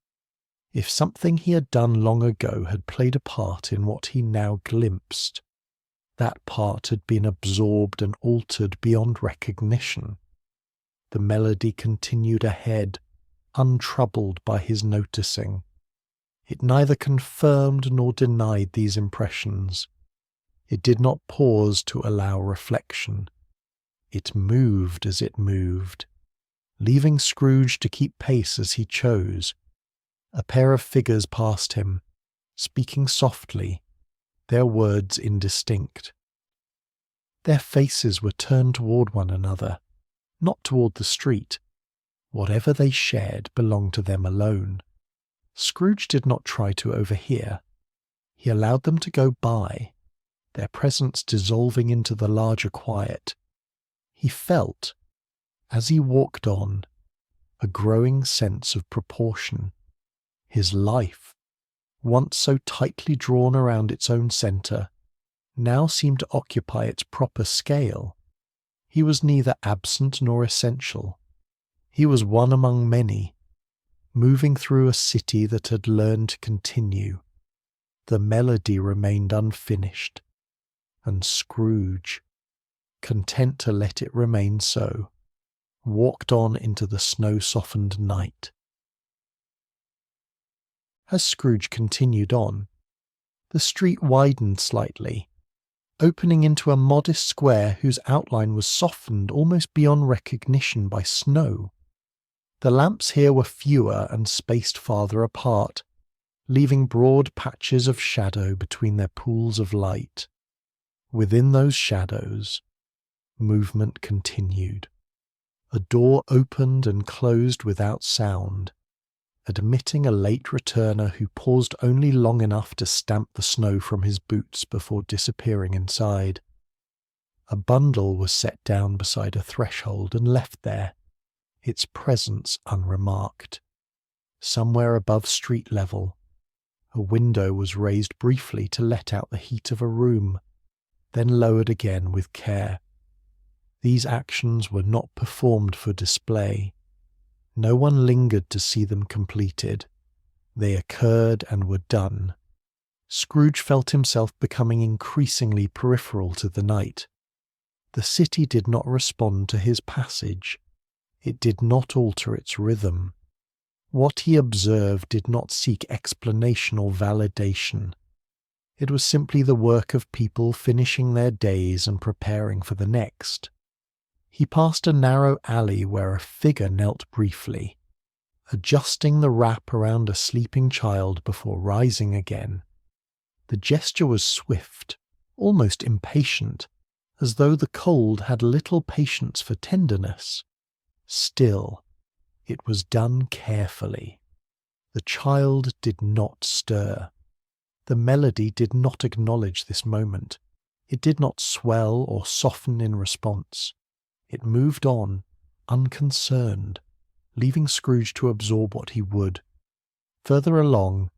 If something he had done long ago had played a part in what he now glimpsed, that part had been absorbed and altered beyond recognition. The melody continued ahead, untroubled by his noticing. It neither confirmed nor denied these impressions. It did not pause to allow reflection. It moved as it moved, leaving Scrooge to keep pace as he chose. A pair of figures passed him, speaking softly, their words indistinct. Their faces were turned toward one another, not toward the street. Whatever they shared belonged to them alone. Scrooge did not try to overhear. He allowed them to go by, their presence dissolving into the larger quiet. He felt, as he walked on, a growing sense of proportion. His life, once so tightly drawn around its own centre, now seemed to occupy its proper scale. He was neither absent nor essential. He was one among many, moving through a city that had learned to continue. The melody remained unfinished, and Scrooge, content to let it remain so, walked on into the snow-softened night. As Scrooge continued on, the street widened slightly, opening into a modest square whose outline was softened almost beyond recognition by snow. The lamps here were fewer and spaced farther apart, leaving broad patches of shadow between their pools of light. Within those shadows, movement continued. A door opened and closed without sound, admitting a late returner who paused only long enough to stamp the snow from his boots before disappearing inside. A bundle was set down beside a threshold and left there, its presence unremarked. Somewhere above street level, a window was raised briefly to let out the heat of a room, then lowered again with care. These actions were not performed for display. No one lingered to see them completed. They occurred and were done. Scrooge felt himself becoming increasingly peripheral to the night. The city did not respond to his passage. It did not alter its rhythm. What he observed did not seek explanation or validation. It was simply the work of people finishing their days and preparing for the next. He passed a narrow alley where a figure knelt briefly, adjusting the wrap around a sleeping child before rising again. The gesture was swift, almost impatient, as though the cold had little patience for tenderness. Still, it was done carefully. The child did not stir. The melody did not acknowledge this moment. It did not swell or soften in response. It moved on, unconcerned, leaving Scrooge to absorb what he would. Further along,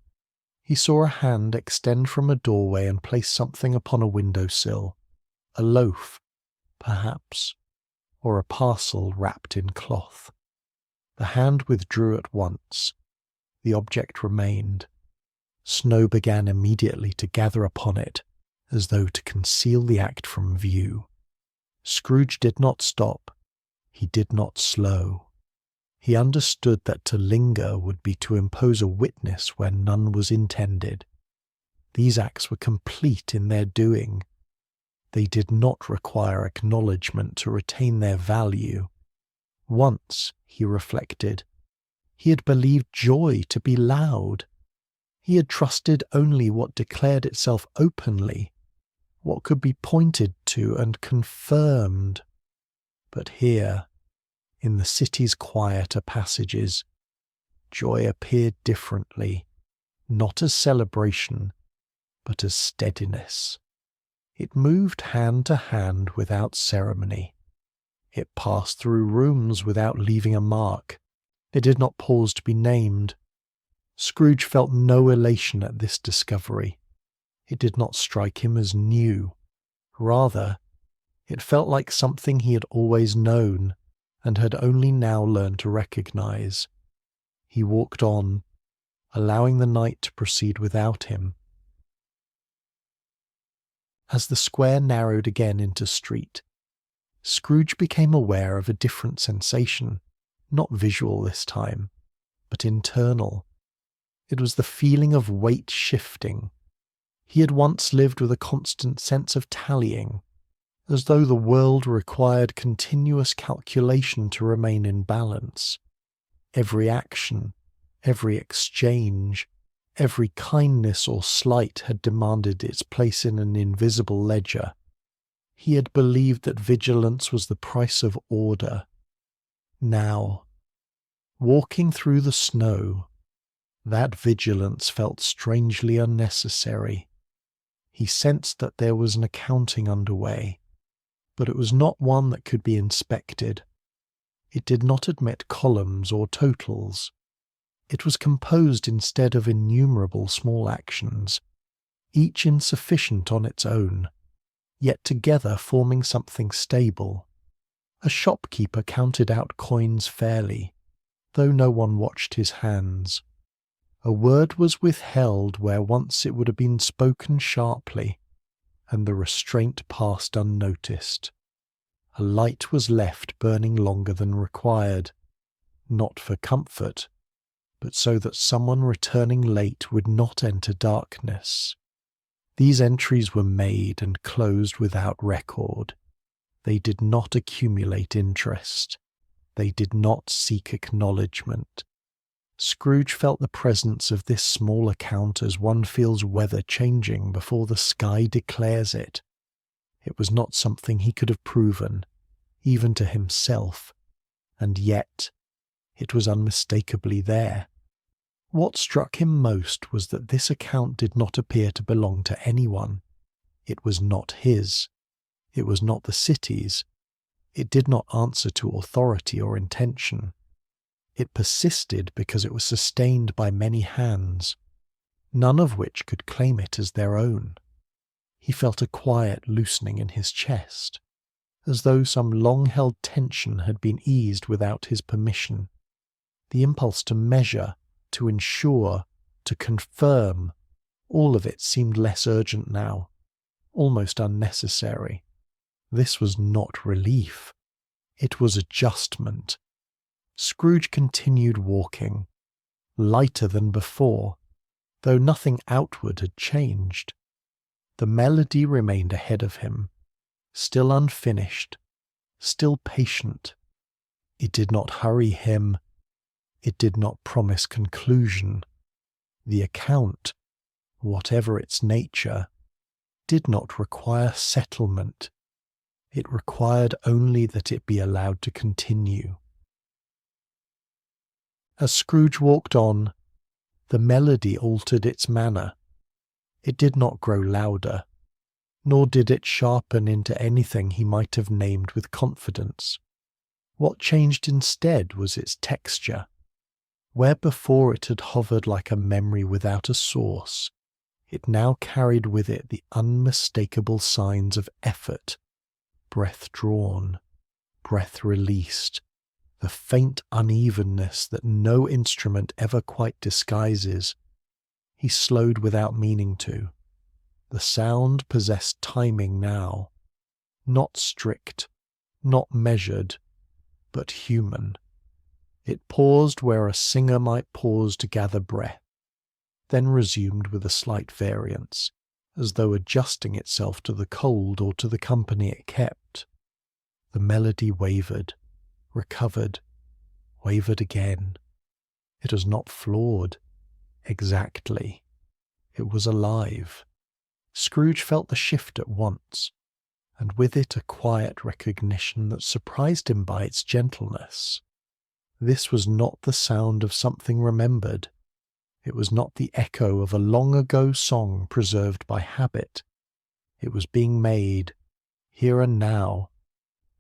he saw a hand extend from a doorway and place something upon a window-sill. A loaf, perhaps, or a parcel wrapped in cloth. The hand withdrew at once. The object remained. Snow began immediately to gather upon it, as though to conceal the act from view. Scrooge did not stop. He did not slow. He understood that to linger would be to impose a witness where none was intended. These acts were complete in their doing. They did not require acknowledgment to retain their value. Once, he reflected, he had believed joy to be loud. He had trusted only what declared itself openly, what could be pointed to and confirmed. But here, in the city's quieter passages, joy appeared differently, not as celebration, but as steadiness. It moved hand to hand without ceremony. It passed through rooms without leaving a mark. It did not pause to be named. Scrooge felt no elation at this discovery. It did not strike him as new. Rather, it felt like something he had always known, and had only now learned to recognize. He walked on, allowing the night to proceed without him. As the square narrowed again into street, Scrooge became aware of a different sensation, not visual this time, but internal. It was the feeling of weight shifting. He had once lived with a constant sense of tallying, as though the world required continuous calculation to remain in balance. Every action, every exchange, every kindness or slight had demanded its place in an invisible ledger. He had believed that vigilance was the price of order. Now, walking through the snow, that vigilance felt strangely unnecessary. He sensed that there was an accounting underway, but it was not one that could be inspected. It did not admit columns or totals. It was composed instead of innumerable small actions, each insufficient on its own, yet together forming something stable. A shopkeeper counted out coins fairly, though no one watched his hands. A word was withheld where once it would have been spoken sharply, and the restraint passed unnoticed. A light was left burning longer than required, not for comfort, but so that someone returning late would not enter darkness. These entries were made and closed without record. They did not accumulate interest. They did not seek acknowledgement. Scrooge felt the presence of this small account as one feels weather changing before the sky declares it. It was not something he could have proven, even to himself, and yet it was unmistakably there. What struck him most was that this account did not appear to belong to anyone. It was not his. It was not the city's. It did not answer to authority or intention. It persisted because it was sustained by many hands, none of which could claim it as their own. He felt a quiet loosening in his chest, as though some long-held tension had been eased without his permission. The impulse to measure, to ensure, to confirm, all of it seemed less urgent now, almost unnecessary. This was not relief. It was adjustment. Scrooge continued walking, lighter than before, though nothing outward had changed. The melody remained ahead of him, still unfinished, still patient. It did not hurry him. It did not promise conclusion. The account, whatever its nature, did not require settlement. It required only that it be allowed to continue. As Scrooge walked on, the melody altered its manner. It did not grow louder, nor did it sharpen into anything he might have named with confidence. What changed instead was its texture. Where before it had hovered like a memory without a source, it now carried with it the unmistakable signs of effort, breath drawn, breath released, the faint unevenness that no instrument ever quite disguises. He slowed without meaning to. The sound possessed timing now, not strict, not measured, but human. It paused where a singer might pause to gather breath, then resumed with a slight variance, as though adjusting itself to the cold or to the company it kept. The melody wavered, recovered, wavered again. It was not flawed, exactly. It was alive. Scrooge felt the shift at once, and with it a quiet recognition that surprised him by its gentleness. This was not the sound of something remembered. It was not the echo of a long-ago song preserved by habit. It was being made, here and now,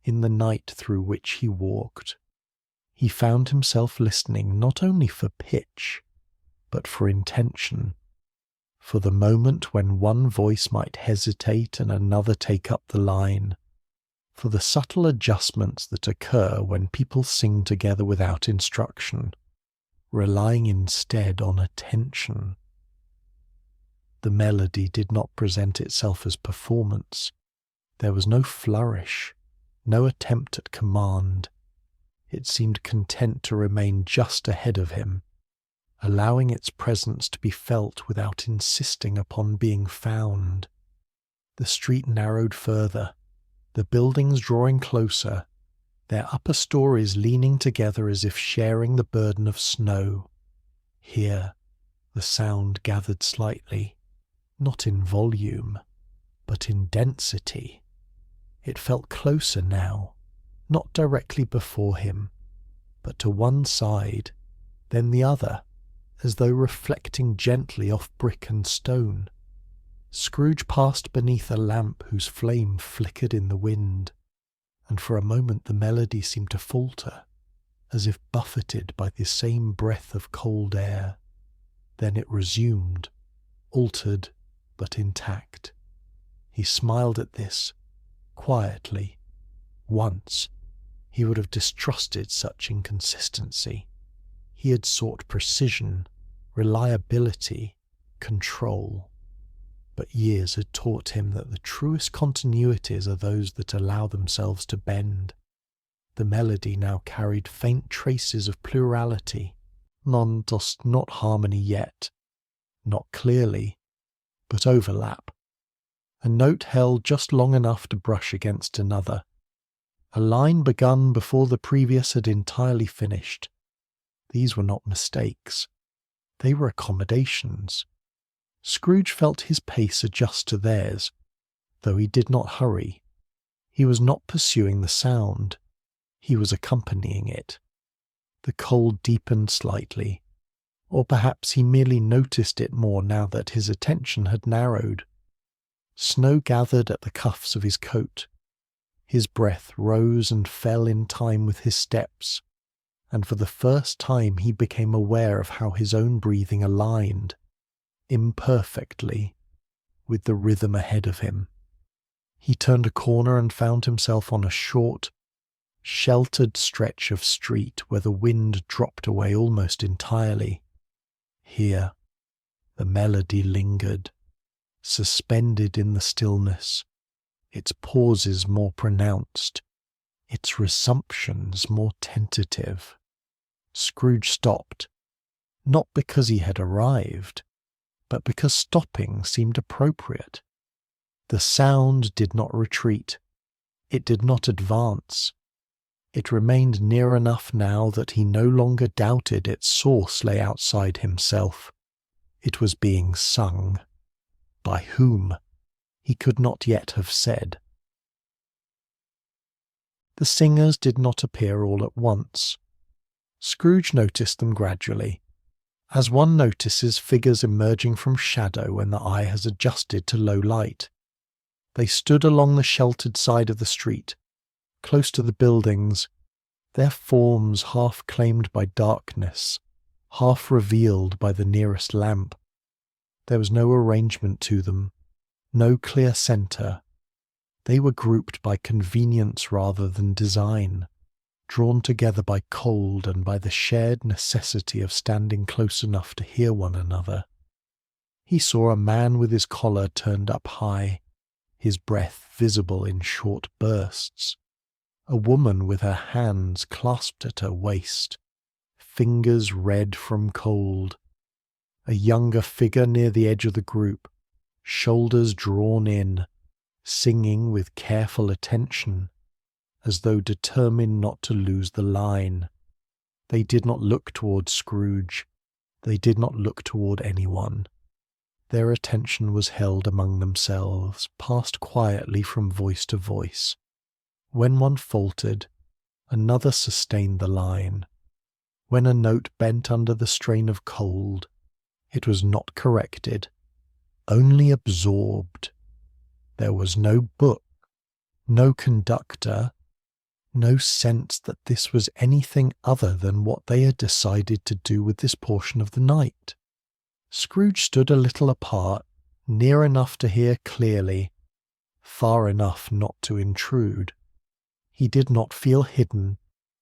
in the night through which he walked. He found himself listening not only for pitch, but for intention, for the moment when one voice might hesitate and another take up the line, for the subtle adjustments that occur when people sing together without instruction, relying instead on attention. The melody did not present itself as performance. There was no flourish, no attempt at command. It seemed content to remain just ahead of him, allowing its presence to be felt without insisting upon being found. The street narrowed further, the buildings drawing closer, their upper stories leaning together as if sharing the burden of snow. Here, the sound gathered slightly, not in volume, but in density. It felt closer now, not directly before him, but to one side, then the other, as though reflecting gently off brick and stone. Scrooge passed beneath a lamp whose flame flickered in the wind, and for a moment the melody seemed to falter, as if buffeted by the same breath of cold air. Then it resumed, altered but intact. He smiled at this, quietly. Once, he would have distrusted such inconsistency. He had sought precision, reliability, control. But years had taught him that the truest continuities are those that allow themselves to bend. The melody now carried faint traces of plurality, not harmony yet, not clearly, but overlap. A note held just long enough to brush against another, a line begun before the previous had entirely finished. These were not mistakes. They were accommodations. Scrooge felt his pace adjust to theirs, though he did not hurry. He was not pursuing the sound. He was accompanying it. The cold deepened slightly, or perhaps he merely noticed it more now that his attention had narrowed. Snow gathered at the cuffs of his coat. His breath rose and fell in time with his steps, and for the first time he became aware of how his own breathing aligned, imperfectly, with the rhythm ahead of him. He turned a corner and found himself on a short, sheltered stretch of street where the wind dropped away almost entirely. Here, the melody lingered, suspended in the stillness, its pauses more pronounced, its resumptions more tentative. Scrooge stopped, not because he had arrived, but because stopping seemed appropriate. The sound did not retreat. It did not advance. It remained near enough now that he no longer doubted its source lay outside himself. It was being sung. By whom? He could not yet have said. The singers did not appear all at once. Scrooge noticed them gradually, as one notices figures emerging from shadow when the eye has adjusted to low light. They stood along the sheltered side of the street, close to the buildings, their forms half claimed by darkness, half revealed by the nearest lamp. There was no arrangement to them, no clear centre. They were grouped by convenience rather than design, drawn together by cold and by the shared necessity of standing close enough to hear one another. He saw a man with his collar turned up high, his breath visible in short bursts. A woman with her hands clasped at her waist, fingers red from cold. A younger figure near the edge of the group, shoulders drawn in, singing with careful attention, as though determined not to lose the line. They did not look toward Scrooge. They did not look toward anyone. Their attention was held among themselves, passed quietly from voice to voice. When one faltered, another sustained the line. When a note bent under the strain of cold, it was not corrected, only absorbed. There was no book, no conductor, no sense that this was anything other than what they had decided to do with this portion of the night. Scrooge stood a little apart, near enough to hear clearly, far enough not to intrude. He did not feel hidden.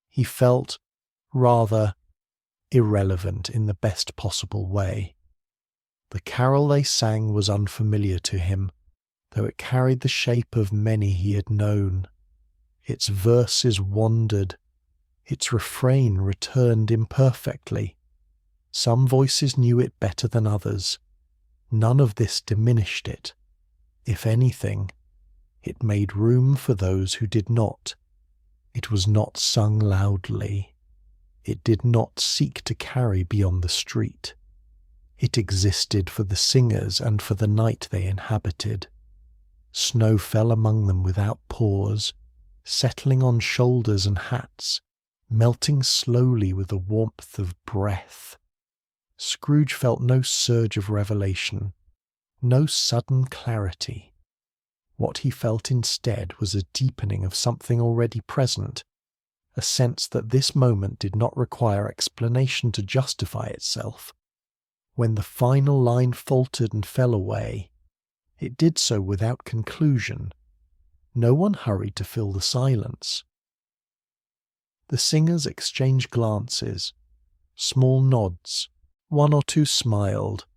He felt, rather, irrelevant in the best possible way. The carol they sang was unfamiliar to him, though it carried the shape of many he had known. Its verses wandered. Its refrain returned imperfectly. Some voices knew it better than others. None of this diminished it. If anything, it made room for those who did not. It was not sung loudly. It did not seek to carry beyond the street. It existed for the singers and for the night they inhabited. Snow fell among them without pause, settling on shoulders and hats, melting slowly with the warmth of breath. Scrooge felt no surge of revelation, no sudden clarity. What he felt instead was a deepening of something already present, a sense that this moment did not require explanation to justify itself. When the final line faltered and fell away, it did so without conclusion. No one hurried to fill the silence. The singers exchanged glances, small nods. One or two smiled,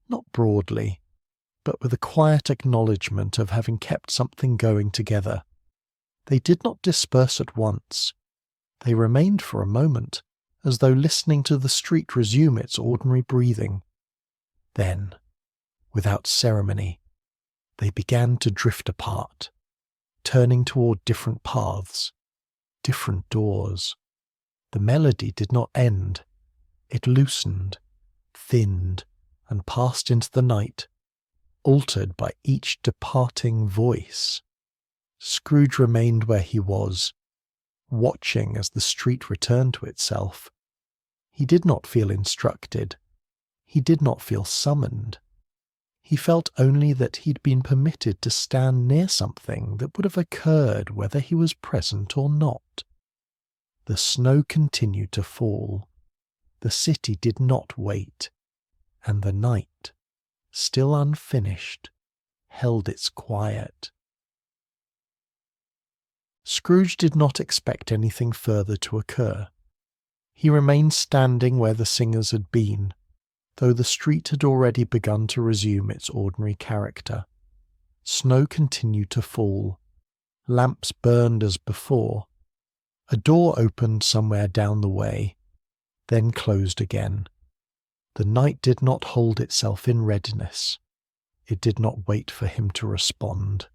not broadly, but with a quiet acknowledgment of having kept something going together. They did not disperse at once. They remained for a moment, as though listening to the street resume its ordinary breathing. Then, without ceremony, they began to drift apart, turning toward different paths, different doors. The melody did not end. It loosened, thinned, and passed into the night, altered by each departing voice. Scrooge remained where he was, watching as the street returned to itself. He did not feel instructed. He did not feel summoned. He felt only that he'd been permitted to stand near something that would have occurred whether he was present or not. The snow continued to fall. The city did not wait, and the night, still unfinished, held its quiet. Scrooge did not expect anything further to occur. He remained standing where the singers had been, though the street had already begun to resume its ordinary character. Snow continued to fall. Lamps burned as before. A door opened somewhere down the way, then closed again. The night did not hold itself in readiness. It did not wait for him to respond.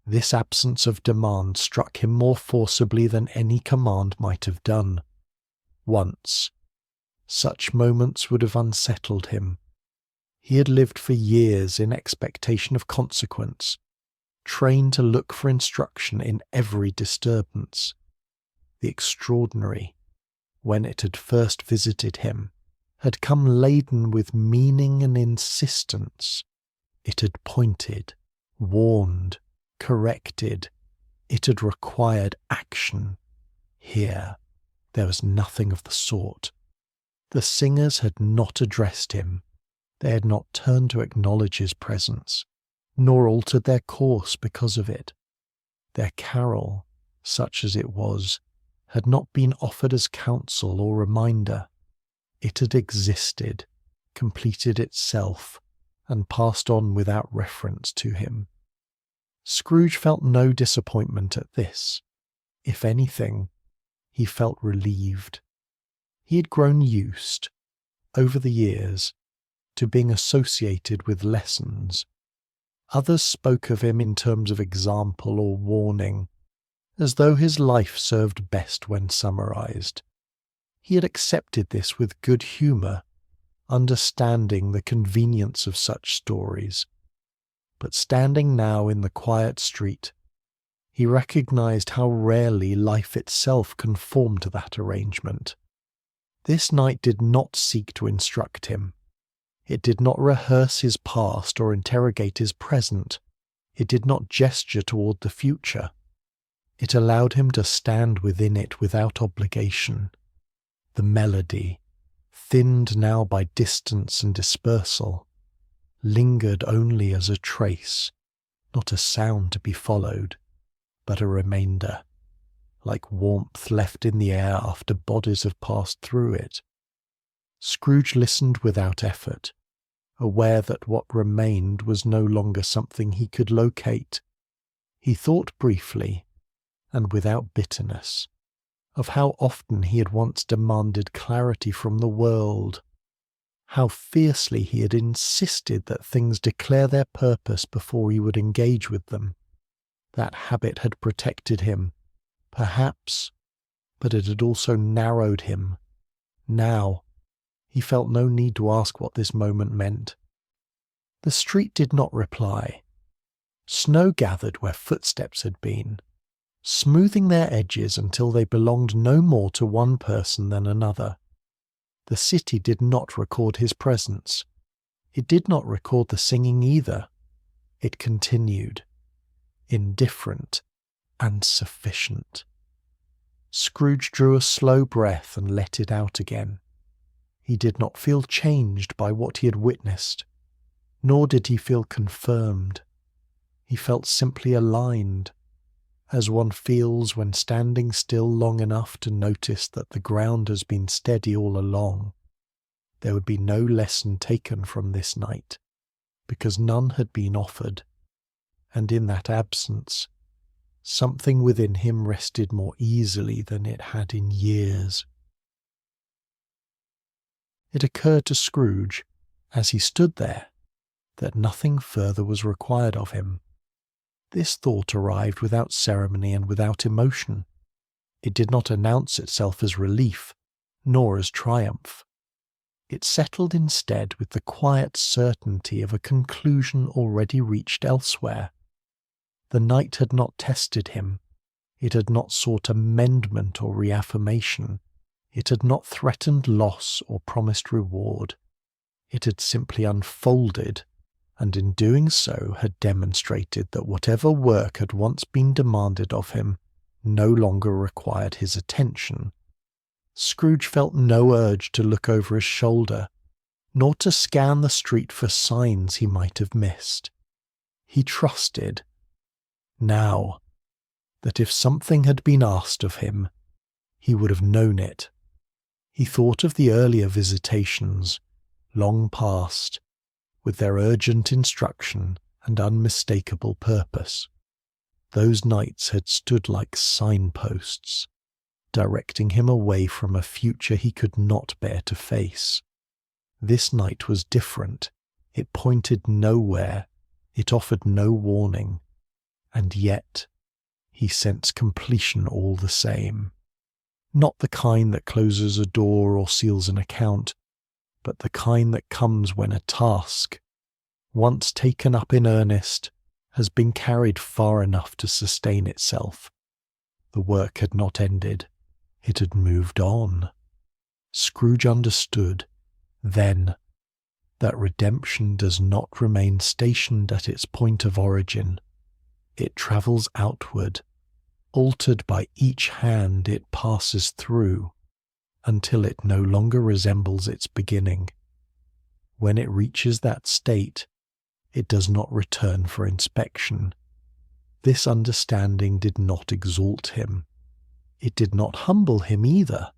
This absence of demand struck him more forcibly than any command might have done. Once, such moments would have unsettled him. He had lived for years in expectation of consequence, trained to look for instruction in every disturbance. The extraordinary, when it had first visited him, had come laden with meaning and insistence. It had pointed, warned, corrected. It had required action. Here, there was nothing of the sort. The singers had not addressed him. They had not turned to acknowledge his presence, nor altered their course because of it. Their carol, such as it was, had not been offered as counsel or reminder. It had existed, completed itself, and passed on without reference to him. Scrooge felt no disappointment at this. If anything, he felt relieved. He had grown used, over the years, to being associated with lessons. Others spoke of him in terms of example or warning, as though his life served best when summarized. He had accepted this with good humour, understanding the convenience of such stories. But standing now in the quiet street, he recognized how rarely life itself conformed to that arrangement. This night did not seek to instruct him. It did not rehearse his past or interrogate his present. It did not gesture toward the future. It allowed him to stand within it without obligation. The melody, thinned now by distance and dispersal, lingered only as a trace, not a sound to be followed, but a remainder. like warmth left in the air after bodies have passed through it. Scrooge listened without effort, aware that what remained was no longer something he could locate. He thought briefly, and without bitterness, of how often he had once demanded clarity from the world, how fiercely he had insisted that things declare their purpose before he would engage with them. That habit had protected him, perhaps, but it had also narrowed him. Now, he felt no need to ask what this moment meant. The street did not reply. Snow gathered where footsteps had been, smoothing their edges until they belonged no more to one person than another. The city did not record his presence. It did not record the singing either. It continued, indifferent and sufficient. Scrooge drew a slow breath and let it out again. He did not feel changed by what he had witnessed, nor did he feel confirmed. He felt simply aligned, as one feels when standing still long enough to notice that the ground has been steady all along. There would be no lesson taken from this night, because none had been offered, and in that absence, something within him rested more easily than it had in years. It occurred to Scrooge, as he stood there, that nothing further was required of him. This thought arrived without ceremony and without emotion. It did not announce itself as relief, nor as triumph. It settled instead with the quiet certainty of a conclusion already reached elsewhere. The night had not tested him. It had not sought amendment or reaffirmation. It had not threatened loss or promised reward. It had simply unfolded, and in doing so had demonstrated that whatever work had once been demanded of him no longer required his attention. Scrooge felt no urge to look over his shoulder, nor to scan the street for signs he might have missed. He trusted, now, that if something had been asked of him, he would have known it. He thought of the earlier visitations, long past, with their urgent instruction and unmistakable purpose. Those nights had stood like signposts, directing him away from a future he could not bear to face. This night was different. It pointed nowhere. It offered no warning. And yet, he sensed completion all the same. Not the kind that closes a door or seals an account, but the kind that comes when a task, once taken up in earnest, has been carried far enough to sustain itself. The work had not ended. It had moved on. Scrooge understood, then, that redemption does not remain stationed at its point of origin. It travels outward, altered by each hand it passes through, until it no longer resembles its beginning. When it reaches that state, it does not return for inspection. This understanding did not exalt him. It did not humble him either.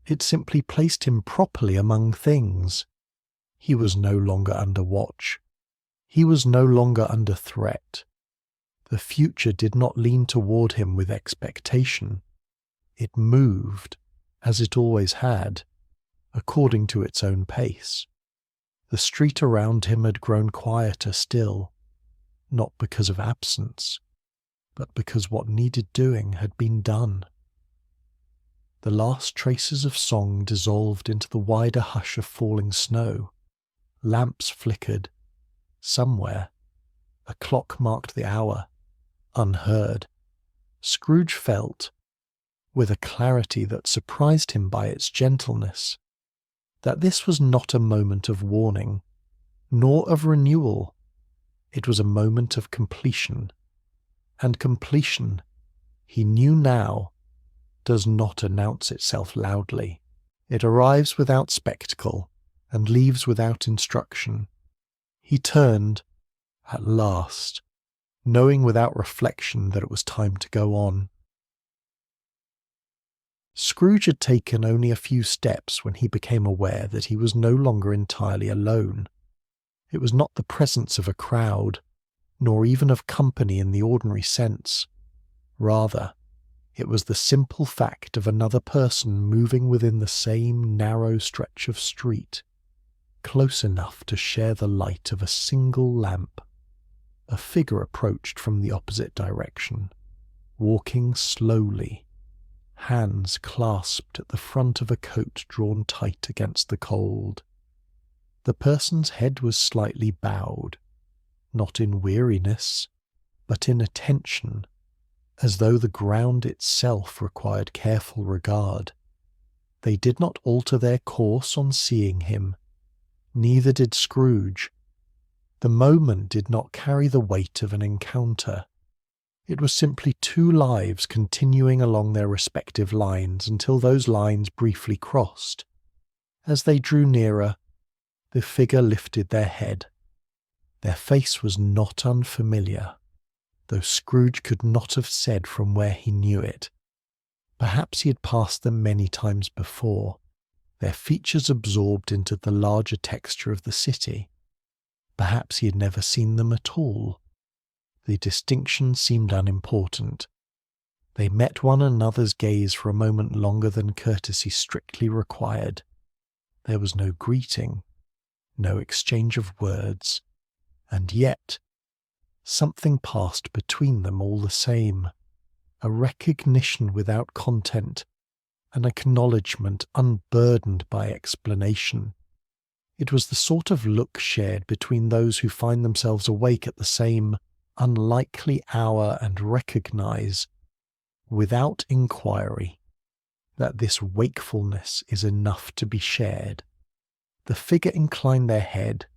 It simply placed him properly among things. He was no longer under watch. He was no longer under threat. The future did not lean toward him with expectation. It moved, as it always had, according to its own pace. The street around him had grown quieter still, not because of absence, but because what needed doing had been done. The last traces of song dissolved into the wider hush of falling snow. Lamps flickered. Somewhere, a clock marked the hour, unheard. Scrooge felt, with a clarity that surprised him by its gentleness, that this was not a moment of warning, nor of renewal. It was a moment of completion. And completion, he knew now, does not announce itself loudly. It arrives without spectacle and leaves without instruction. He turned, at last, knowing without reflection that it was time to go on. Scrooge had taken only a few steps when he became aware that he was no longer entirely alone. It was not the presence of a crowd, nor even of company in the ordinary sense. Rather, it was the simple fact of another person moving within the same narrow stretch of street, close enough to share the light of a single lamp. A figure approached from the opposite direction, walking slowly, hands clasped at the front of a coat drawn tight against the cold. The person's head was slightly bowed, not in weariness, but in attention, as though the ground itself required careful regard. They did not alter their course on seeing him. Neither did Scrooge. The moment did not carry the weight of an encounter. It was simply two lives continuing along their respective lines until those lines briefly crossed. As they drew nearer, the figure lifted their head. Their face was not unfamiliar, though Scrooge could not have said from where he knew it. Perhaps he had passed them many times before, their features absorbed into the larger texture of the city. Perhaps he had never seen them at all. The distinction seemed unimportant. They met one another's gaze for a moment longer than courtesy strictly required. There was no greeting, no exchange of words, and yet something passed between them all the same, a recognition without content, an acknowledgement unburdened by explanation. It was the sort of look shared between those who find themselves awake at the same unlikely hour and recognize, without inquiry, that this wakefulness is enough to be shared. The figure inclined their head,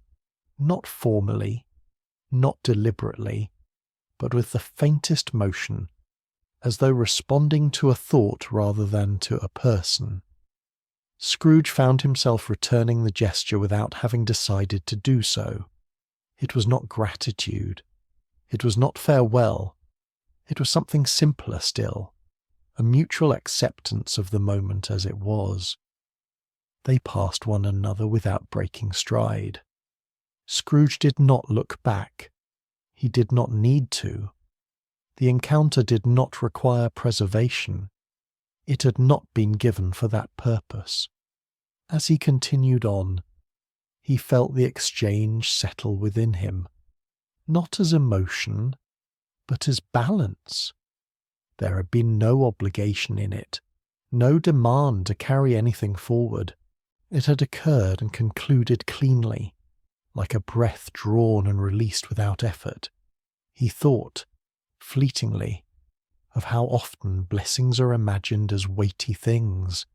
not formally, not deliberately, but with the faintest motion, as though responding to a thought rather than to a person. Scrooge found himself returning the gesture without having decided to do so. It was not gratitude. It was not farewell. It was something simpler still, a mutual acceptance of the moment as it was. They passed one another without breaking stride. Scrooge did not look back. He did not need to. The encounter did not require preservation. It had not been given for that purpose. As he continued on, he felt the exchange settle within him, not as emotion, but as balance. There had been no obligation in it, no demand to carry anything forward. It had occurred and concluded cleanly, like a breath drawn and released without effort. He thought, fleetingly, of how often blessings are imagined as weighty things,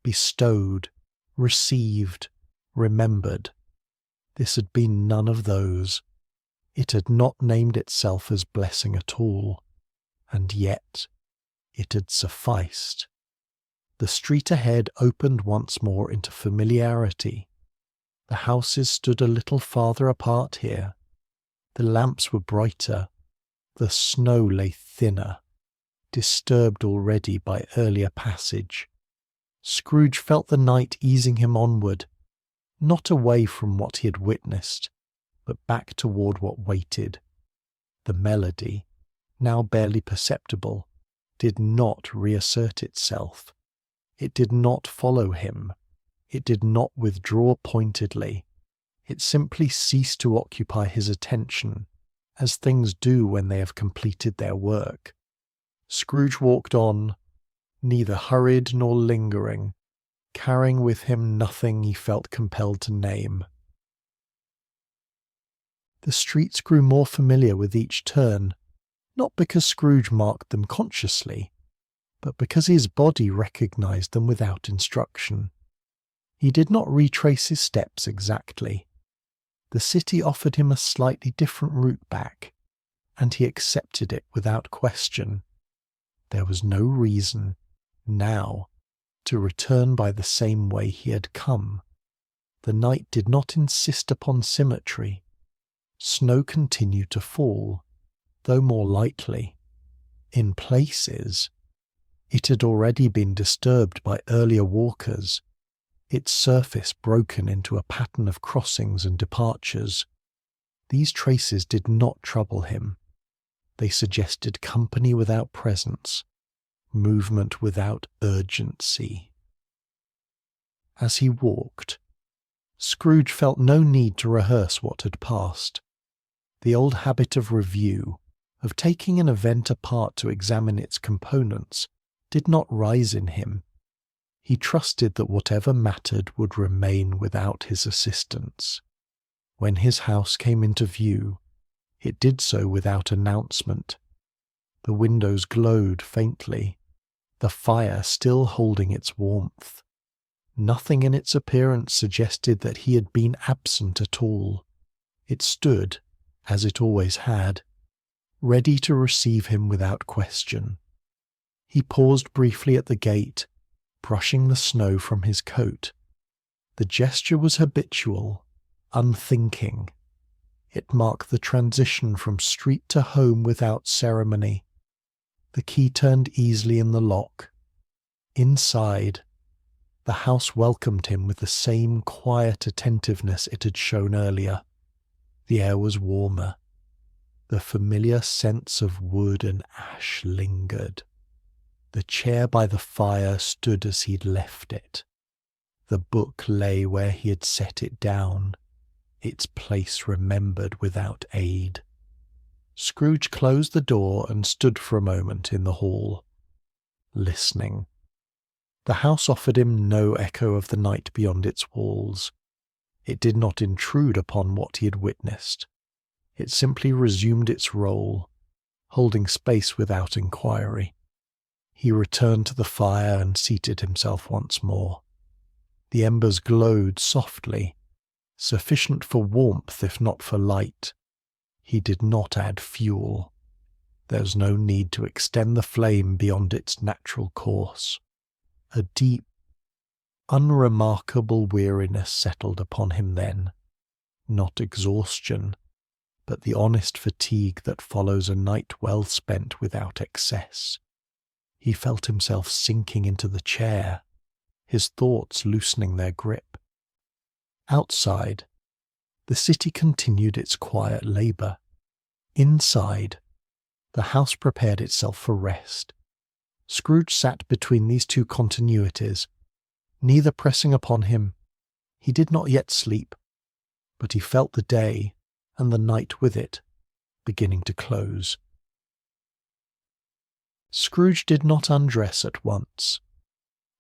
bestowed, received, remembered. This had been none of those. It had not named itself as blessing at all, and yet it had sufficed. The street ahead opened once more into familiarity. The houses stood a little farther apart here. The lamps were brighter. The snow lay thinner, disturbed already by earlier passage. Scrooge felt the night easing him onward, not away from what he had witnessed, but back toward what waited. The melody, now barely perceptible, did not reassert itself. It did not follow him. It did not withdraw pointedly. It simply ceased to occupy his attention, as things do when they have completed their work. Scrooge walked on, neither hurried nor lingering, carrying with him nothing he felt compelled to name. The streets grew more familiar with each turn, not because Scrooge marked them consciously, but because his body recognized them without instruction. He did not retrace his steps exactly. The city offered him a slightly different route back, and he accepted it without question. There was no reason, now, to return by the same way he had come. The night did not insist upon symmetry. Snow continued to fall, though more lightly. In places, It had already been disturbed by earlier walkers, its surface broken into a pattern of crossings and departures. These traces did not trouble him. They suggested company without presence, movement without urgency. As he walked, Scrooge felt no need to rehearse what had passed. The old habit of review, of taking an event apart to examine its components, did not rise in him. He trusted that whatever mattered would remain without his assistance. When his house came into view, it did so without announcement. The windows glowed faintly, the fire still holding its warmth. Nothing in its appearance suggested that he had been absent at all. It stood, as it always had, ready to receive him without question. He paused briefly at the gate, brushing the snow from his coat. The gesture was habitual, unthinking. It marked the transition from street to home without ceremony. The key turned easily in the lock. Inside, the house welcomed him with the same quiet attentiveness it had shown earlier. The air was warmer. The familiar scents of wood and ash lingered. The chair by the fire stood as he'd left it. The book lay where he had set it down, its place remembered without aid. Scrooge closed the door and stood for a moment in the hall, listening. The house offered him no echo of the night beyond its walls. It did not intrude upon what he had witnessed. It simply resumed its role, holding space without inquiry. He returned to the fire and seated himself once more. The embers glowed softly, sufficient for warmth if not for light. He did not add fuel. There was no need to extend the flame beyond its natural course. A deep, unremarkable weariness settled upon him then, not exhaustion, but the honest fatigue that follows a night well spent without excess. He felt himself sinking into the chair, his thoughts loosening their grip. Outside, the city continued its quiet labour. Inside, the house prepared itself for rest. Scrooge sat between these two continuities, neither pressing upon him. He did not yet sleep, but he felt the day, and the night with it, beginning to close. Scrooge did not undress at once.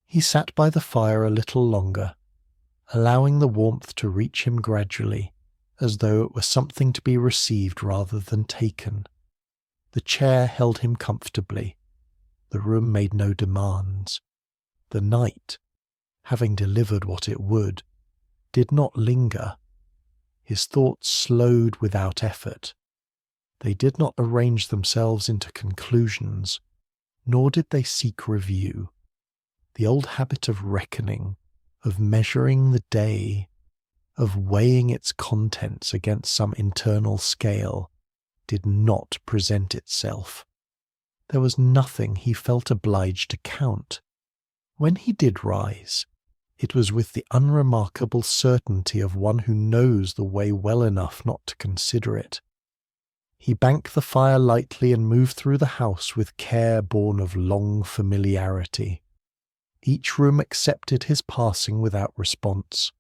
He sat by the fire a little longer, allowing the warmth to reach him gradually, as though it were something to be received rather than taken. The chair held him comfortably. The room made no demands. The night, having delivered what it would, did not linger. His thoughts slowed without effort. They did not arrange themselves into conclusions, nor did they seek review. The old habit of reckoning, of measuring the day, of weighing its contents against some internal scale, did not present itself. There was nothing he felt obliged to count. When he did rise, it was with the unremarkable certainty of one who knows the way well enough not to consider it. He banked the fire lightly and moved through the house with care born of long familiarity. Each room accepted his passing without response.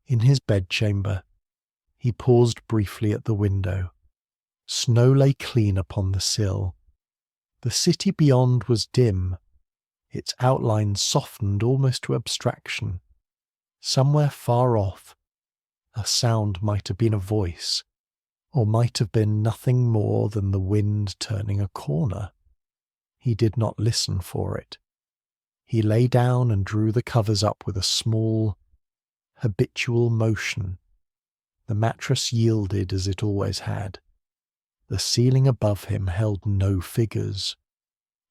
In his bedchamber, he paused briefly at the window. Snow lay clean upon the sill. The city beyond was dim, its outlines softened almost to abstraction. Somewhere far off, a sound might have been a voice, or might have been nothing more than the wind turning a corner. He did not listen for it. He lay down and drew the covers up with a small, habitual motion. The mattress yielded as it always had. The ceiling above him held no figures.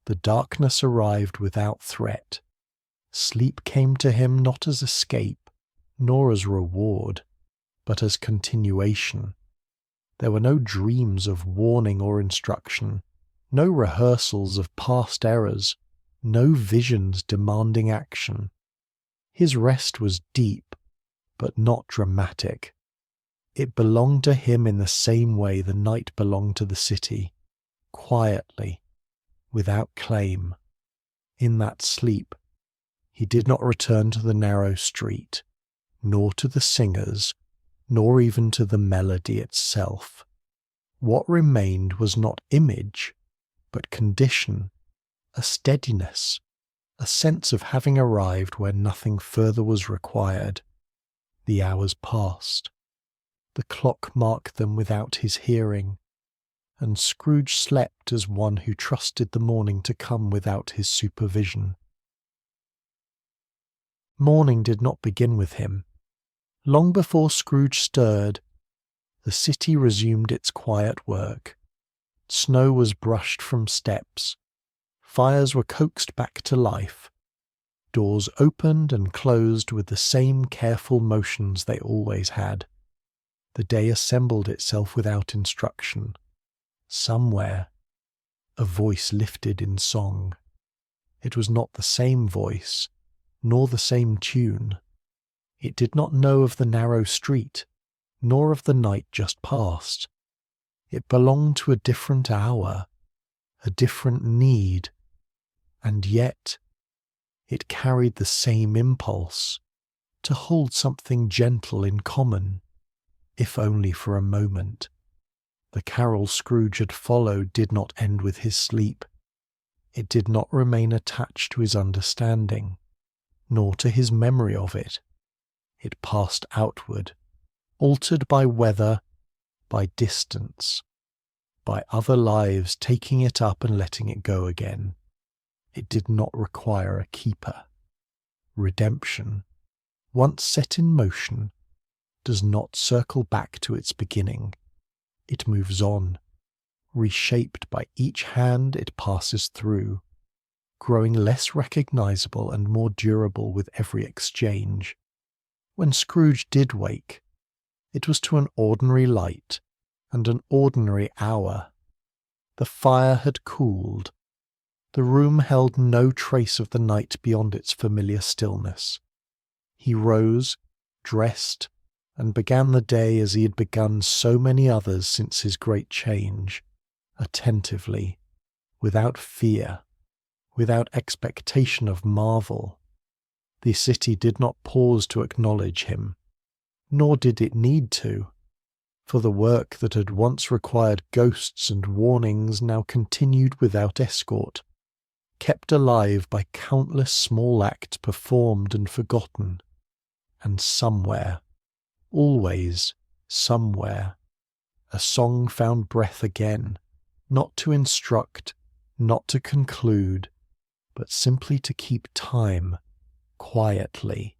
The darkness arrived without threat. Sleep came to him not as escape, nor as reward, but as continuation. There were no dreams of warning or instruction, no rehearsals of past errors, no visions demanding action. His rest was deep, but not dramatic. It belonged to him in the same way the night belonged to the city, quietly, without claim. In that sleep, he did not return to the narrow street, nor to the singers, nor even to the melody itself. What remained was not image, but condition, a steadiness, a sense of having arrived where nothing further was required. The hours passed. The clock marked them without his hearing, and Scrooge slept as one who trusted the morning to come without his supervision. Morning did not begin with him. Long before Scrooge stirred, the city resumed its quiet work. Snow was brushed from steps. Fires were coaxed back to life. Doors opened and closed with the same careful motions they always had. The day assembled itself without instruction. Somewhere, a voice lifted in song. It was not the same voice, nor the same tune. It did not know of the narrow street, nor of the night just past. It belonged to a different hour, a different need, and yet it carried the same impulse to hold something gentle in common, if only for a moment. The carol Scrooge had followed did not end with his sleep. It did not remain attached to his understanding, nor to his memory of it. It passed outward, altered by weather, by distance, by other lives taking it up and letting it go again. It did not require a keeper. Redemption, once set in motion, does not circle back to its beginning. It moves on, reshaped by each hand it passes through, growing less recognizable and more durable with every exchange. When Scrooge did wake, it was to an ordinary light and an ordinary hour. The fire had cooled. The room held no trace of the night beyond its familiar stillness. He rose, dressed, and began the day as he had begun so many others since his great change, attentively, without fear, without expectation of marvel. The city did not pause to acknowledge him, nor did it need to, for the work that had once required ghosts and warnings now continued without escort, kept alive by countless small acts performed and forgotten, and somewhere, always somewhere, a song found breath again, not to instruct, not to conclude, but simply to keep time, quietly,